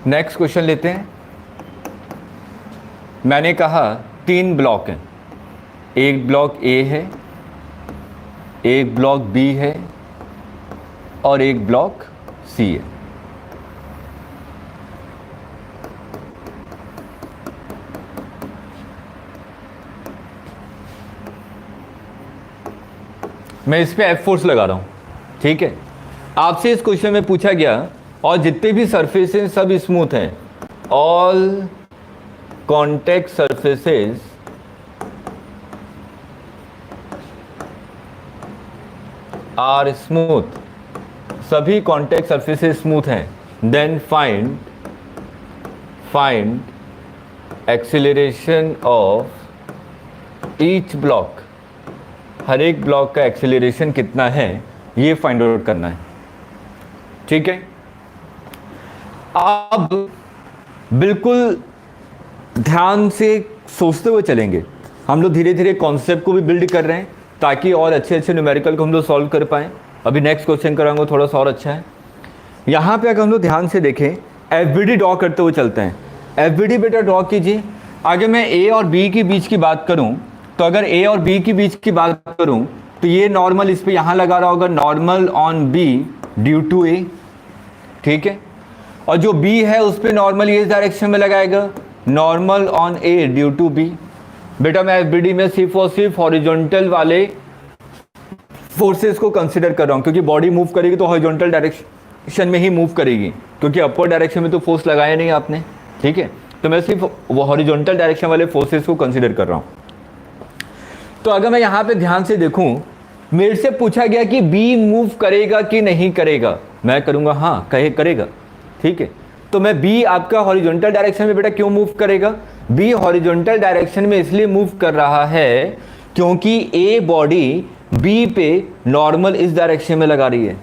नेक्स्ट क्वेश्चन लेते हैं। मैंने कहा 3 ब्लॉक हैं, एक ब्लॉक ए है, एक ब्लॉक बी है और एक ब्लॉक सी है। मैं इस पे एफ फोर्स लगा रहा हूं, ठीक है। आपसे इस क्वेश्चन में पूछा गया और जितने भी सरफेस हैं सब स्मूथ हैं, all contact surfaces are smooth, सभी कॉन्टैक्ट सरफेसेस स्मूथ हैं। Then find acceleration of each block, हर एक ब्लॉक का एक्सीलरेशन कितना है ये फाइंड आउट करना है, ठीक है। आप बिल्कुल ध्यान से सोचते हुए चलेंगे। हम लोग धीरे धीरे कॉन्सेप्ट को भी बिल्ड कर रहे हैं ताकि और अच्छे अच्छे न्यूमेरिकल को हम लोग सॉल्व कर पाएँ। अभी नेक्स्ट क्वेश्चन करांगे थोड़ा सा और अच्छा है। यहाँ पे अगर हम लोग ध्यान से देखें, एफबीडी ड्रॉ करते हुए चलते हैं। एफबीडी बेटा ड्रॉ कीजिए। आगे मैं ए और बी के बीच की बात करूँ तो अगर ए और बी के बीच की बात करूँ तो ये नॉर्मल इस पर यहाँ लगा रहा होगा, normal on B due to A, ठीक है। और जो बी है उस पर नॉर्मल ये इस डायरेक्शन में लगाएगा, normal on A due to B. बेटा मैं एफबीडी में सिर्फ और सिर्फ हॉरिजॉन्टल वाले फोर्सेस को कंसीडर कर रहा हूं, क्योंकि बॉडी मूव करेगी तो हॉरिजॉन्टल डायरेक्शन में ही मूव करेगी, क्योंकि अपवर्ड डायरेक्शन में तो फोर्स लगाया नहीं आपने, ठीक है। तो मैं सिर्फ वो हॉरिजॉन्टल डायरेक्शन वाले फोर्सेस को कंसीडर कर रहा हूं। तो अगर मैं यहां पे ध्यान से देखूं, मेरे से पूछा गया कि बी मूव करेगा कि नहीं करेगा, मैं करूंगा हाँ करेगा, ठीक है। तो मैं बी आपका हॉरिजॉन्टल डायरेक्शन में बेटा क्यों मूव करेगा? बी हॉरिजॉन्टल डायरेक्शन में इसलिए मूव कर रहा है क्योंकि ए बॉडी बी पे नॉर्मल इस डायरेक्शन में लगा रही है।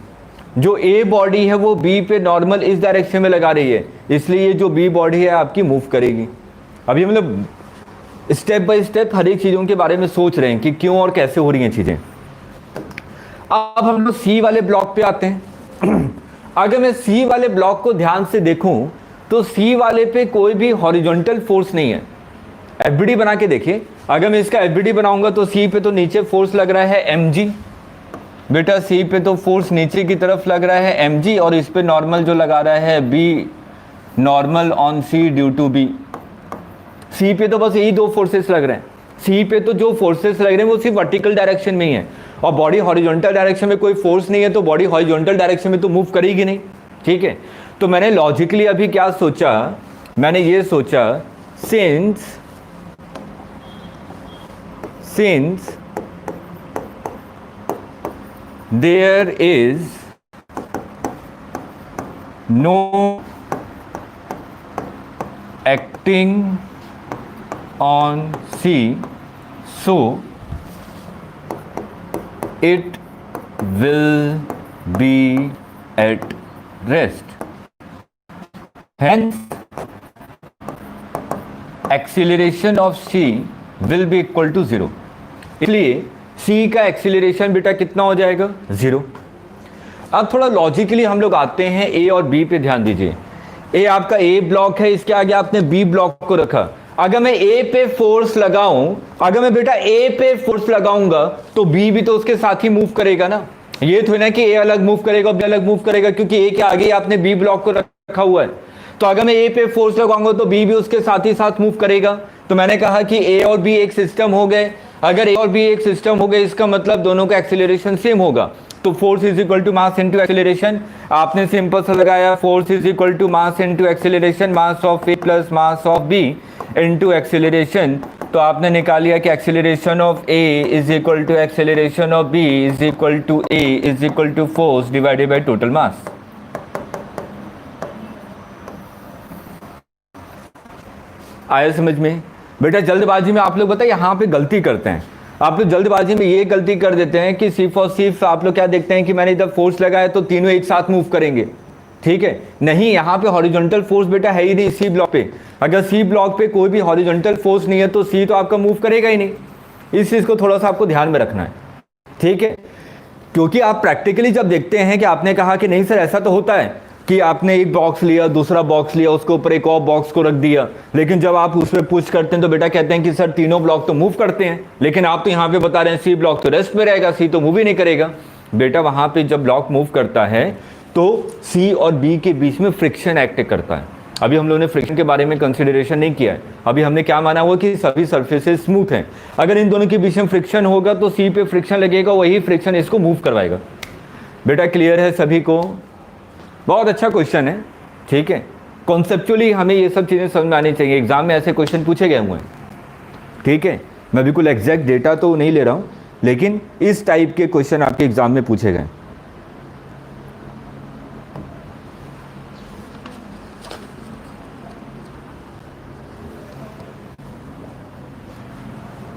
जो ए बॉडी है वो बी पे नॉर्मल इस डायरेक्शन में लगा रही है, इसलिए ये जो बी बॉडी है आपकी मूव करेगी। अभी मतलब स्टेप बाय स्टेप हर एक चीज़ों के बारे में सोच रहे हैं कि क्यों और कैसे हो रही हैं चीज़ें। अब हम लोग सी वाले ब्लॉक पे आते हैं। अगर मैं सी वाले ब्लॉक को ध्यान से देखूं तो सी वाले पे कोई भी हॉरिजॉन्टल फोर्स नहीं है। एफबीडी बना के देखिए, अगर मैं इसका एफबीडी बनाऊंगा तो सी पे तो नीचे फोर्स लग रहा है mg, बेटा सी पे तो फोर्स नीचे की तरफ लग रहा है mg, और इस पे नॉर्मल जो लगा रहा है b, normal on C due to b। C पे तो बस यही दो फोर्सेस लग रहे हैं। सी पे तो जो फोर्सेस लग रहे हैं वो सिर्फ वर्टिकल डायरेक्शन में ही है, और बॉडी हॉरिजॉन्टल डायरेक्शन में कोई फोर्स नहीं है, तो बॉडी हॉरिजॉन्टल डायरेक्शन में तो मूव करेगी नहीं, ठीक है। तो मैंने लॉजिकली अभी क्या सोचा, मैंने ये सोचा since there is no acting on C, so it will be at rest. Hence, acceleration of C will be equal to 0. इसलिए C का एक्सीलरेशन बेटा कितना हो जाएगा? 0। अब थोड़ा लॉजिकली हम लोग आते हैं A और B पे ध्यान दीजिए। A आपका A ब्लॉक है, इसके आगे आपने B ब्लॉक को रखा। अगर मैं A पे फोर्स लगाऊं, अगर मैं बेटा A पे फोर्स लगाऊंगा तो B भी तो उसके साथ ही मूव करेगा ना। ये थोड़ी ना कि A अलग मूव करेगा B अलग मूव करेगा, क्योंकि A के आगे आपने B ब्लॉक को रखा हुआ है। तो अगर मैं A पे फोर्स लगाऊंगा तो B भी उसके साथ ही साथ मूव करेगा। तो मैंने कहा कि A और B एक सिस्टम हो गए। अगर A और B एक सिस्टम हो गए, इसका मतलब दोनों का एक्सीलरेशन सेम होगा। तो force is equal to mass into acceleration. आपने सिंपल सा लगाया, force is equal to mass into acceleration, mass of A plus mass of B into acceleration. तो आपने निकाल लिया कि acceleration of A is equal to acceleration of B is equal to A is equal to force divided by total mass. आया समझ में? बेटा जल्दबाजी में आप लोग बताइए यहाँ पे गलती करते हैं। आप लोग जल्दबाजी में ये गलती कर देते हैं कि सिर्फ और सिर्फ आप लोग क्या देखते हैं कि मैंने इधर फोर्स लगाया तो तीनों एक साथ मूव करेंगे, ठीक है, नहीं यहाँ पे हॉरिजॉन्टल फोर्स बेटा है ही नहीं सी ब्लॉक पे। अगर सी ब्लॉक पे कोई भी हॉरिजॉन्टल फोर्स नहीं है तो सी तो आपका मूव करेगा ही नहीं। इस चीज़ को थोड़ा सा आपको ध्यान में रखना है, ठीक है, क्योंकि आप प्रैक्टिकली जब देखते हैं कि आपने कहा कि नहीं सर ऐसा तो होता है कि आपने एक बॉक्स लिया, दूसरा बॉक्स लिया, उसके ऊपर एक और बॉक्स को रख दिया, लेकिन जब आप उस पर पुश करते हैं तो बेटा कहते हैं कि सर तीनों ब्लॉक तो मूव करते हैं, लेकिन आप तो यहाँ पे बता रहे हैं सी ब्लॉक तो रेस्ट में रहेगा, सी तो मूव ही नहीं करेगा। बेटा वहाँ पे जब ब्लॉक मूव करता है तो सी और बी के बीच में फ्रिक्शन एक्ट करता है। अभी हम लोगों ने फ्रिक्शन के बारे में कंसिडरेशन नहीं किया है, अभी हमने क्या माना हुआ कि सभी सरफेसेस स्मूथ हैं। अगर इन दोनों के बीच में फ्रिक्शन होगा तो सी पे फ्रिक्शन लगेगा, वही फ्रिक्शन इसको मूव करवाएगा। बेटा क्लियर है सभी को? बहुत अच्छा क्वेश्चन है, ठीक है, कॉन्सेप्चुअली हमें ये सब चीज़ें समझ में आनी चाहिए। एग्जाम में ऐसे क्वेश्चन पूछे गए हुए हैं, ठीक है, मैं बिल्कुल एग्जैक्ट डेटा तो नहीं ले रहा हूँ, लेकिन इस टाइप के क्वेश्चन आपके एग्जाम में पूछे गए।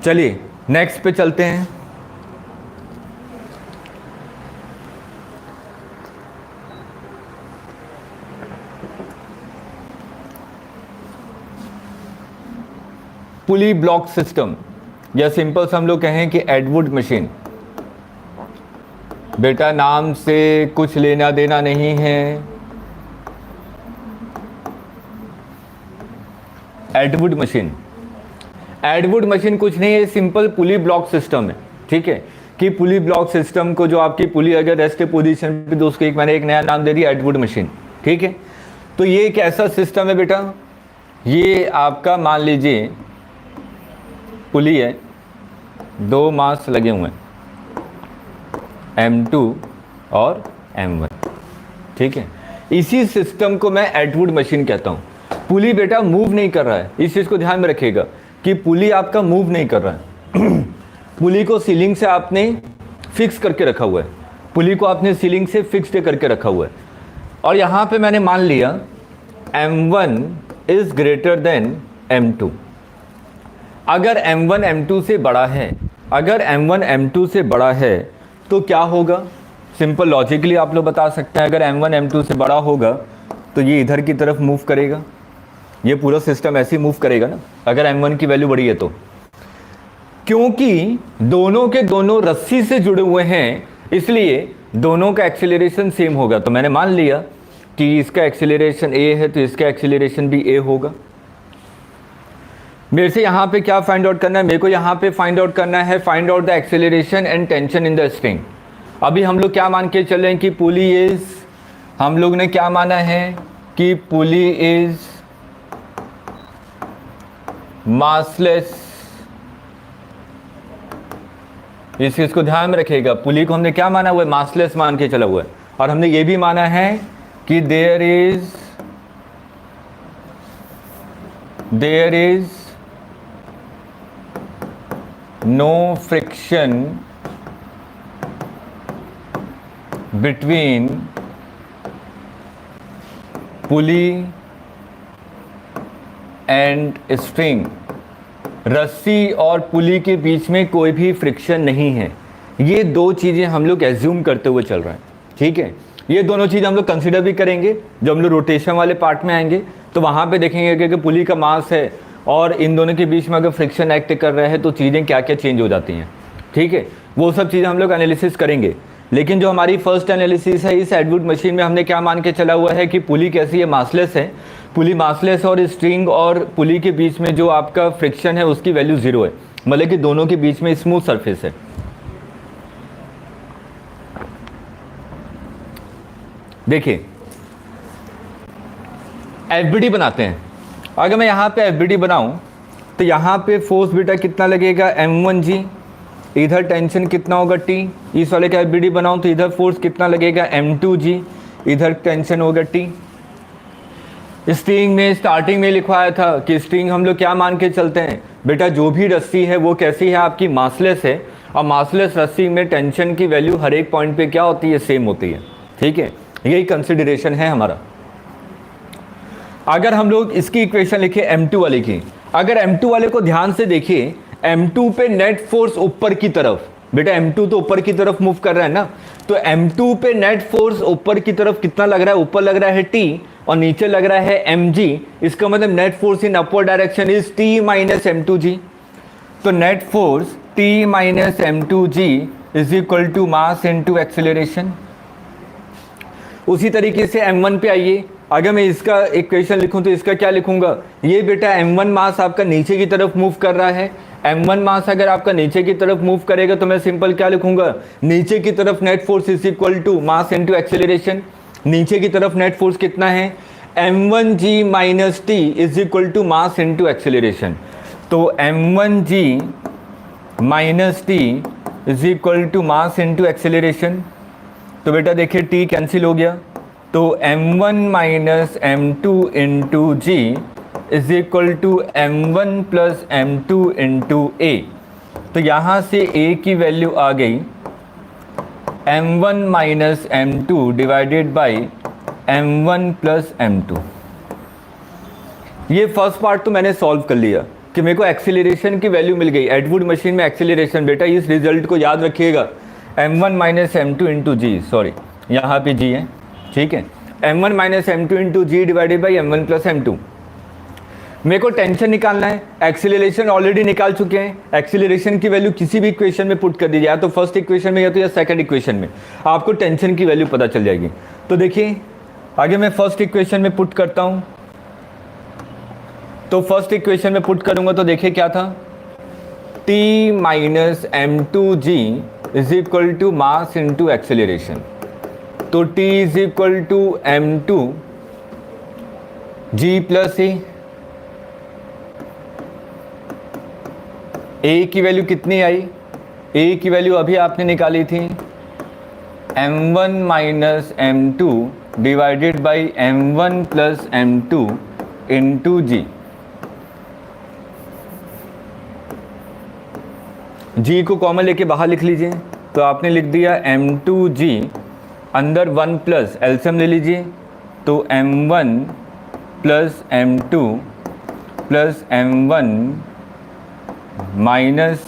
चलिए नेक्स्ट पे चलते हैं। पुली ब्लॉक सिस्टम, या सिंपल से हम लोग कहें कि एडवुड मशीन। बेटा नाम से कुछ लेना देना नहीं है, एडवुड मशीन। एडवुड मशीन कुछ नहीं है, सिंपल पुली ब्लॉक सिस्टम है, ठीक है, कि पुली ब्लॉक सिस्टम को जो आपकी पुली अगर रेस्ट पोजीशन पे तो उसको मैंने एक नया नाम दे दिया एडवुड मशीन, ठीक है। तो ये एक ऐसा सिस्टम है बेटा, ये आपका मान लीजिए पुली है, दो मास लगे हुए हैं M2 और M1, ठीक है। इसी सिस्टम को मैं एडवुड मशीन कहता हूँ। पुली बेटा मूव नहीं कर रहा है, इस चीज़ को ध्यान में रखिएगा कि पुली आपका मूव नहीं कर रहा है। पुली को सीलिंग से आपने फिक्स करके रखा हुआ है, पुली को आपने सीलिंग से फिक्स करके रखा हुआ है, और यहाँ पे मैंने मान लिया M1 is greater than M2। अगर M1 M2 से बड़ा है, अगर M1 M2 से बड़ा है तो क्या होगा? सिंपल लॉजिकली आप लोग बता सकते हैं, अगर M1 M2 से बड़ा होगा तो ये इधर की तरफ मूव करेगा, ये पूरा सिस्टम ऐसे ही मूव करेगा ना, अगर M1 की वैल्यू बड़ी है तो, क्योंकि दोनों के दोनों रस्सी से जुड़े हुए हैं इसलिए दोनों का एक्सेलरेशन सेम होगा। तो मैंने मान लिया कि इसका एक्सेलरेशन A है तो इसका एक्सेलरेशन भी A होगा। मेरे से यहाँ पे क्या फाइंड आउट करना है? मेरे को यहाँ पे फाइंड आउट करना है, find out the acceleration and tension in the string. अभी हम लोग क्या मान के चले कि पुली इज, हम लोग ने क्या माना है कि पुली इज मासलेस। इस चीज को ध्यान में रखिएगा, पुली को हमने क्या माना हुआ है? मासलेस मान के चला हुआ है। और हमने ये भी माना है कि there is no friction between pulley and string। रस्सी और पुली के बीच में कोई भी फ्रिक्शन नहीं है। ये दो चीज़ें हम लोग एज्यूम करते हुए चल रहे हैं, ठीक है। ये दोनों चीज़ हम लोग कंसिडर भी करेंगे जब हम लोग रोटेशन वाले पार्ट में आएंगे, तो वहाँ पे देखेंगे कि पुली का मास है और इन दोनों के बीच में अगर फ्रिक्शन एक्ट कर रहा है तो चीज़ें क्या क्या चेंज हो जाती हैं, ठीक है। वो सब चीज़ें हम लोग एनालिसिस करेंगे। लेकिन जो हमारी फर्स्ट एनालिसिस है इस एडवुड मशीन में हमने क्या मान के चला हुआ है कि पुली कैसी है? मासलेस है। पुली मासलेस और स्ट्रिंग और पुली के बीच में जो आपका फ्रिक्शन है उसकी वैल्यू 0 है, मतलब कि दोनों के बीच में स्मूथ सरफेस है। देखिए एफबीडी बनाते हैं। अगर मैं यहाँ पे एफबीडी बनाऊँ तो यहाँ पे फोर्स बेटा कितना लगेगा? M1G। इधर टेंशन कितना होगा? T। इस वाले का एफबीडी बनाऊँ तो इधर फोर्स कितना लगेगा? M2G। इधर टेंशन होगा T। स्ट्रिंग में स्टार्टिंग में लिखवाया था कि स्ट्रिंग हम लोग क्या मान के चलते हैं बेटा? जो भी रस्सी है वो कैसी है? आपकी मासलेस है। और मासलेस रस्सी में टेंशन की वैल्यू हर एक पॉइंट पे क्या होती है? सेम होती है, ठीक है। यही कंसिडरेशन है हमारा। अगर हम लोग इसकी इक्वेशन लिखे M2 वाले की, अगर M2 वाले को ध्यान से देखिए, M2 पे नेट फोर्स ऊपर की तरफ, बेटा M2 तो ऊपर की तरफ मूव कर रहा है ना, तो M2 पे नेट फोर्स ऊपर की तरफ कितना लग रहा है, ऊपर लग रहा है T और नीचे लग रहा है mg। इसका मतलब net force in upward direction is T minus M2g। तो net force T minus M2g is equal to mass into acceleration. उसी तरीके से M1 पे आइए, अगर मैं इसका इक्वेशन लिखूं तो इसका क्या लिखूंगा, ये बेटा M1 मास आपका नीचे की तरफ मूव कर रहा है। M1 मास अगर आपका नीचे की तरफ मूव करेगा तो मैं सिंपल क्या लिखूंगा, नीचे की तरफ net force is equal to mass into acceleration. नीचे की तरफ नेट फोर्स कितना है, m1g minus T is equal to mass into acceleration. तो m1g minus T is equal to mass into acceleration. तो बेटा देखिए t कैंसिल हो गया, तो m1 minus m2 into g is equal to m1 plus m2 into a. तो यहाँ से a की वैल्यू आ गई m1 minus m2 divided by m1 plus m2। ये फर्स्ट पार्ट तो मैंने सॉल्व कर लिया कि मेरे को एक्सीलरेशन की वैल्यू मिल गई। एटवुड मशीन में एक्सीलरेशन, बेटा इस रिजल्ट को याद रखिएगा, m1 माइनस m2 इंटू जी, सॉरी यहाँ पे g है, ठीक है, m1 minus m2 into g divided by m1 plus m2। मेरे को टेंशन निकालना है, एक्सीलरेशन ऑलरेडी निकाल चुके हैं। एक्सीलरेशन की वैल्यू किसी भी इक्वेशन में पुट कर दीजिए, या तो फर्स्ट इक्वेशन में या तो या सेकंड इक्वेशन में, आपको टेंशन की वैल्यू पता चल जाएगी। तो देखिए आगे मैं फर्स्ट इक्वेशन में पुट करता हूँ, तो फर्स्ट इक्वेशन में पुट करूँगा तो देखिए क्या था, t minus m2g is equal to mass into acceleration. तो t is equal to m2 g plus a की वैल्यू कितनी आई, a की वैल्यू अभी आपने निकाली थी m1 minus m2 divided by m1 plus m2 into g. g को कॉमन लेके बाहर लिख लीजिए, तो आपने लिख दिया m2g अंदर 1 प्लस एलसीएम ले लीजिए, तो m1 plus m2 plus m1 minus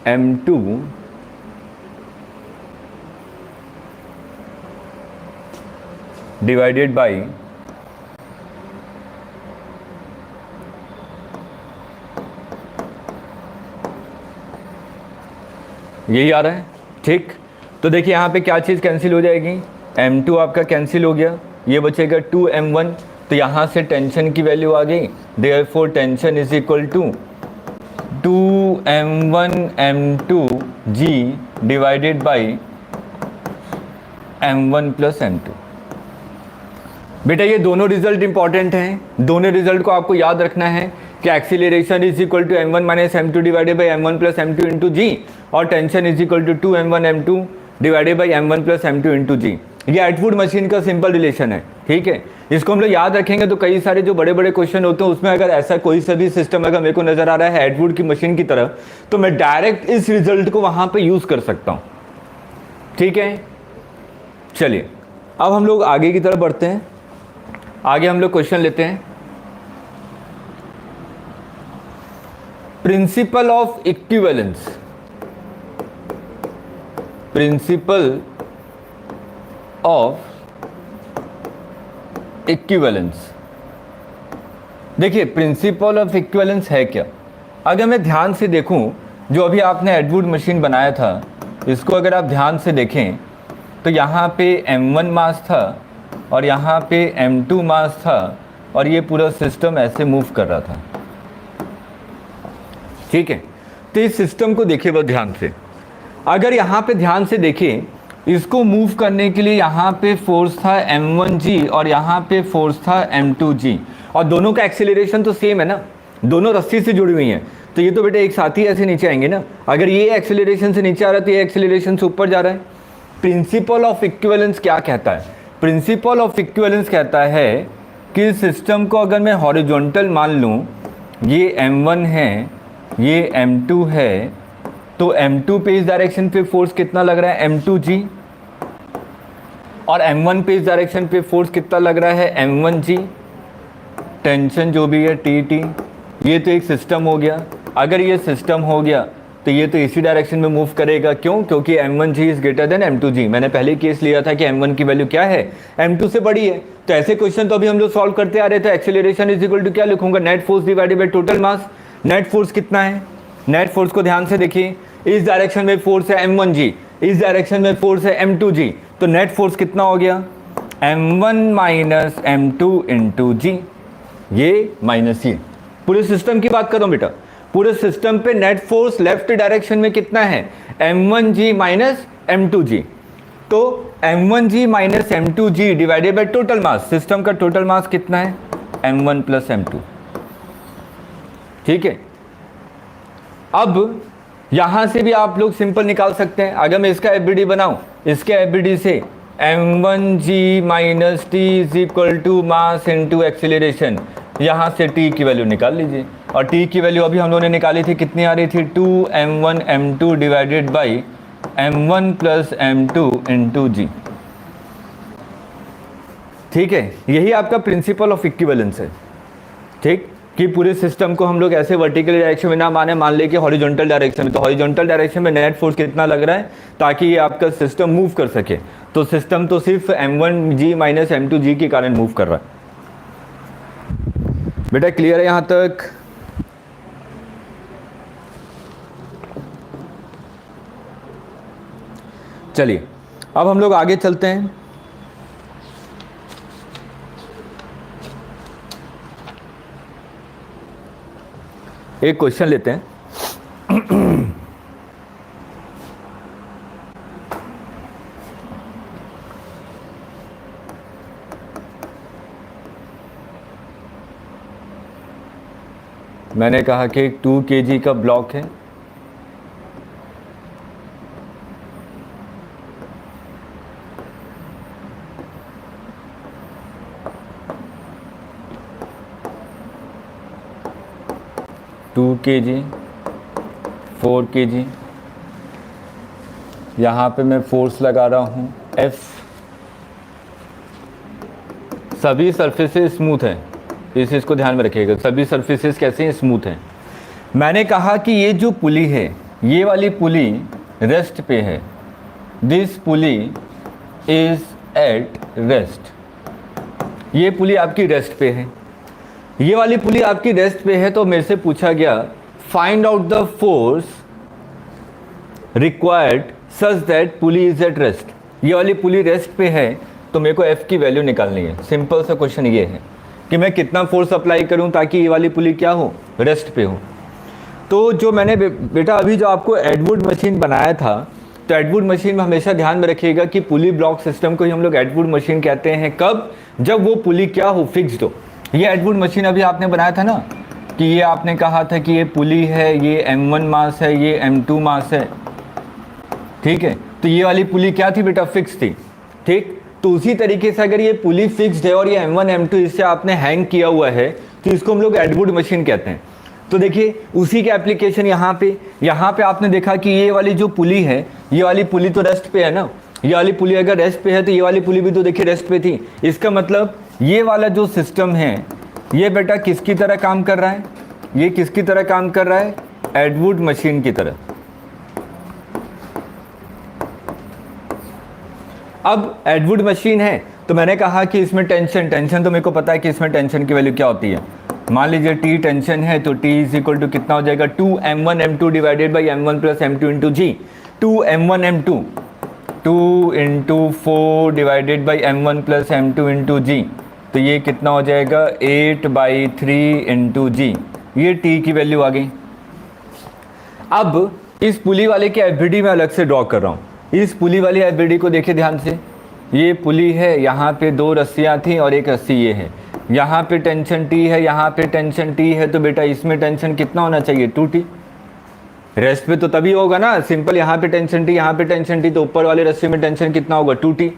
m2 divided by यही आ रहा है, ठीक। तो देखिए यहाँ पे क्या चीज़ कैंसिल हो जाएगी, m2 आपका कैंसिल हो गया, ये बचेगा 2m1। तो यहाँ से टेंशन की वैल्यू आ गई, therefore tension is equal to 2m1 m2g divided by m1 plus m2। बेटा ये दोनों रिजल्ट इंपॉर्टेंट हैं, दोनों रिजल्ट को आपको याद रखना है कि acceleration is equal to m1 minus m2 divided by m1 plus m2 into g, और tension is equal to 2m1 m2 divided by m1 plus m2 into g. ये एटवुड मशीन का सिंपल रिलेशन है, ठीक है। इसको हम लोग याद रखेंगे तो कई सारे जो बड़े बड़े क्वेश्चन होते हैं उसमें अगर ऐसा कोई सा भी सिस्टम अगर मेरे को नजर आ रहा है एटवुड की मशीन की तरह, तो मैं डायरेक्ट इस रिजल्ट को वहां पे यूज कर सकता हूं, ठीक है। चलिए अब हम लोग आगे की तरफ बढ़ते हैं, आगे हम लोग क्वेश्चन लेते हैं। Principle of equivalence, principle of equivalence. देखिए प्रिंसिपल ऑफ इक्विवेलेंस है क्या, अगर मैं ध्यान से देखूं, जो अभी आपने एटवुड मशीन बनाया था इसको अगर आप ध्यान से देखें तो यहाँ पे m1 मास था और यहाँ पे m2 मास था और ये पूरा सिस्टम ऐसे मूव कर रहा था, ठीक है। तो इस सिस्टम को देखिए बहुत ध्यान से, अगर यहाँ पे ध्यान से देखिए, इसको मूव करने के लिए यहाँ पे फोर्स था m1g और यहाँ पे फोर्स था m2g, और दोनों का एक्सेलरेशन तो सेम है ना, दोनों रस्सी से जुड़ी हुई हैं, तो ये तो बेटा एक साथ ही ऐसे नीचे आएंगे ना। अगर ये एक्सेलरेशन से नीचे आ रहा है तो ये एक्सेलरेशन से ऊपर जा रहा है। प्रिंसिपल ऑफ इक्विवेलेंस क्या कहता है, प्रिंसिपल ऑफ इक्विवेलेंस कहता है कि सिस्टम को अगर मैं हॉरिजॉन्टल मान लूँ, ये m1 है, ये m2 है, तो m2 पे इस डायरेक्शन पे फोर्स कितना लग रहा है m2g, और m1 पे इस डायरेक्शन पे फोर्स कितना लग रहा है m1g। टेंशन जो भी है tt, ये तो एक सिस्टम हो गया। अगर ये सिस्टम हो गया तो ये तो इसी डायरेक्शन में मूव करेगा। क्यों? क्योंकि m1g is greater than m2g। मैंने पहले केस लिया था कि m1 की वैल्यू क्या है, m2 से बड़ी है। तो ऐसे क्वेश्चन तो अभी हम लोग सॉल्व करते आ रहे थे। एक्सेलरेशन इज इक्वल टू क्या लिखूंगा, net force divided by total mass. Net force कितना है, नेट फोर्स को ध्यान से देखिए, इस डायरेक्शन में फोर्स है m1g, इस डायरेक्शन में फोर्स है m2g, तो नेट फोर्स कितना हो गया, m1 minus m2 into g, ये माइनस ये। पूरे सिस्टम की बात करो बेटा, पूरे सिस्टम पे नेट फोर्स लेफ्ट डायरेक्शन में कितना है, m1g माइनस m2g। तो m1g minus m2g divided by total mass, system का टोटल मास कितना है, m1 प्लस m2। ठीक है, अब यहां से भी आप लोग सिंपल निकाल सकते हैं। अगर मैं इसका एफबीडी बनाऊं, इसके एफबीडी से m1g minus T is equal to mass into acceleration, यहाँ से t की वैल्यू निकाल लीजिए। और t की वैल्यू अभी हम लोगों ने निकाली थी, कितनी आ रही थी, 2m1 m2 divided by m1 plus m2 into g. ठीक है, यही आपका प्रिंसिपल ऑफ इक्विवेलेंस है। ठीक, कि पूरे सिस्टम को हम लोग ऐसे वर्टिकल डायरेक्शन में ना माने, मान ले कि हॉरिजॉन्टल डायरेक्शन में। तो हॉरिजॉन्टल डायरेक्शन में नेट फोर्स कितना लग रहा है ताकि ये आपका सिस्टम मूव कर सके। तो सिस्टम तो सिर्फ m1g माइनस m2g के कारण मूव कर रहा है। बेटा क्लियर है यहां तक? चलिए अब हम लोग आगे चलते हैं। एक क्वेश्चन लेते हैं। मैंने कहा कि 2 kg का ब्लॉक है, टू kg, 4 kg, यहाँ पे मैं फोर्स लगा रहा हूँ F। सभी सरफेसेस स्मूथ हैं, इस चीज़ को ध्यान में रखिएगा, सभी सरफेसेस कैसे हैं, स्मूथ हैं। मैंने कहा कि ये जो पुली है, ये वाली पुली रेस्ट पे है, this pulley is at rest. ये पुली आपकी रेस्ट पे है, ये वाली पुली आपकी रेस्ट पे है। तो मेरे से पूछा गया find out the force required such that pulley is at rest. ये वाली पुली रेस्ट पे है तो मेरे को F की वैल्यू निकालनी है। सिंपल सा क्वेश्चन ये है कि मैं कितना फोर्स अप्लाई करूं ताकि ये वाली पुली क्या हो, रेस्ट पे हो। तो जो मैंने बेटा अभी जो आपको एडवुड मशीन बनाया था, तो एडवुड मशीन में हमेशा ध्यान में रखिएगा कि पुली ब्लॉक सिस्टम को ही हम लोग एडवुड मशीन कहते हैं। कब? जब वो पुली क्या हो, फिक्स्ड हो। ये एडवुड मशीन अभी आपने बनाया था ना, कि ये आपने कहा था कि ये पुली है, ये m1 मास है, ये m2 मास है। ठीक है, तो ये वाली पुली क्या थी बेटा, फिक्स थी। ठीक, तो उसी तरीके से अगर ये पुली फिक्स्ड है और ये m1 m2 इससे आपने हैंग किया हुआ है, तो इसको हम लोग एडवुड मशीन कहते हैं। तो देखिए उसी के एप्लीकेशन यहाँ पे आपने देखा कि ये वाली जो पुली है, ये वाली पुली तो रेस्ट पे है ना। ये वाली पुली अगर रेस्ट पे है तो ये वाली पुली भी तो देखिए रेस्ट पे थी। इसका मतलब ये वाला जो सिस्टम है, ये बेटा किसकी तरह काम कर रहा है, ये किसकी तरह काम कर रहा है, एडवुड मशीन की तरह। अब एडवुड मशीन है तो मैंने कहा कि इसमें टेंशन तो मेरे को पता है कि इसमें टेंशन की वैल्यू क्या होती है। मान लीजिए T टेंशन है तो T इज इक्वल टू कितना हो जाएगा, 2m1 m2 divided by m1 plus m2 into g. 2m1 m2, 2 into 4 divided by m1 plus m2 into g. तो ये कितना हो जाएगा, 8/3 इंटू जी। ये T की वैल्यू आ गई। अब इस पुली वाले के एफबीडी में अलग से ड्रॉ कर रहा हूँ। इस पुली वाली एफबीडी को देखिए ध्यान से, ये पुली है, यहाँ पे 2 रस्सियाँ थी और एक रस्सी ये है। यहाँ पे टेंशन T है, यहाँ पे टेंशन T है, तो बेटा इसमें टेंशन कितना होना चाहिए, 2T। रेस्ट पे तो तभी होगा ना, सिंपल यहाँ पे टेंशन T, यहाँ पे टेंशन T, तो ऊपर वाले रस्सी में टेंशन कितना होगा, 2T।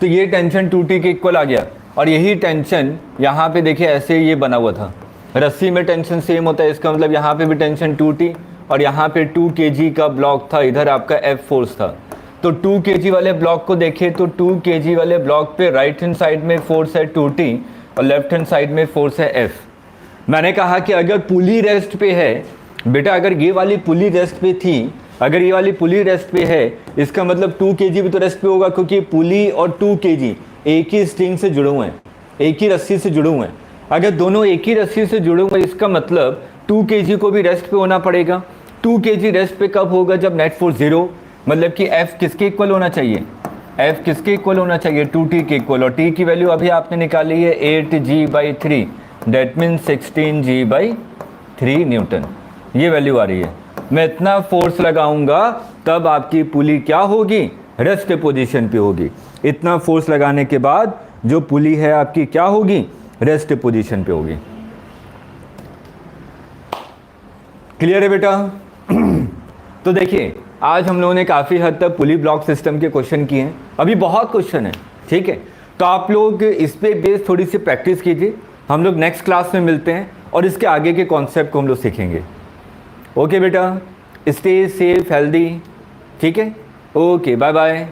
तो ये टेंशन 2T के इक्वल आ गया। और यही टेंशन यहाँ पे देखिए ऐसे ये बना हुआ था, रस्सी में टेंशन सेम होता है, इसका मतलब यहाँ पे भी टेंशन 2T और यहाँ पे 2 kg का ब्लॉक था, इधर आपका F फोर्स था। तो 2 kg वाले ब्लॉक को देखें तो 2 kg वाले ब्लॉक पे राइट हैंड साइड में फोर्स है 2T और लेफ्ट हैंड साइड में फोर्स है F। मैंने कहा कि अगर पुली रेस्ट पे है बेटा अगर ये वाली पुली रेस्ट पे थी, अगर ये वाली पुली रेस्ट पे है, इसका मतलब 2 kg भी तो रेस्ट पे होगा, क्योंकि पुली और 2 kg एक ही स्ट्रिंग से जुड़े हुए हैं, एक ही रस्सी से जुड़े हुए हैं। अगर दोनों एक ही रस्सी से जुड़े हुए हैं, इसका मतलब 2 kg को भी रेस्ट पे होना पड़ेगा। 2 kg रेस्ट पे कब होगा? जब नेट फोर्स 0, मतलब कि F किसके इक्वल होना चाहिए? F किसके इक्वल होना चाहिए? 2T के इक्वल। और T की वैल्यू अभी आपने निकाली है 8G/3, that mean 16G/3 Newton, ये वैल्यू आ रही है। मैं इतना फोर्स लगाऊंगा तब आपकी पुली क्या होगी? रेस्ट पोजीशन पे होगी। इतना फोर्स लगाने के बाद जो पुली है आपकी क्या होगी? रेस्ट पोजीशन पे होगी। क्लियर है बेटा? तो देखिए आज हम लोगों ने काफ़ी हद तक पुली ब्लॉक सिस्टम के क्वेश्चन किए हैं, अभी बहुत क्वेश्चन है, ठीक है। तो आप लोग इस पे बेस थोड़ी सी प्रैक्टिस कीजिए। हम लोग नेक्स्ट क्लास में मिलते हैं और इसके आगे के कॉन्सेप्ट को हम लोग सीखेंगे। ओके बेटा, स्टे सेफ हेल्दी, ठीक है। Okay, bye bye.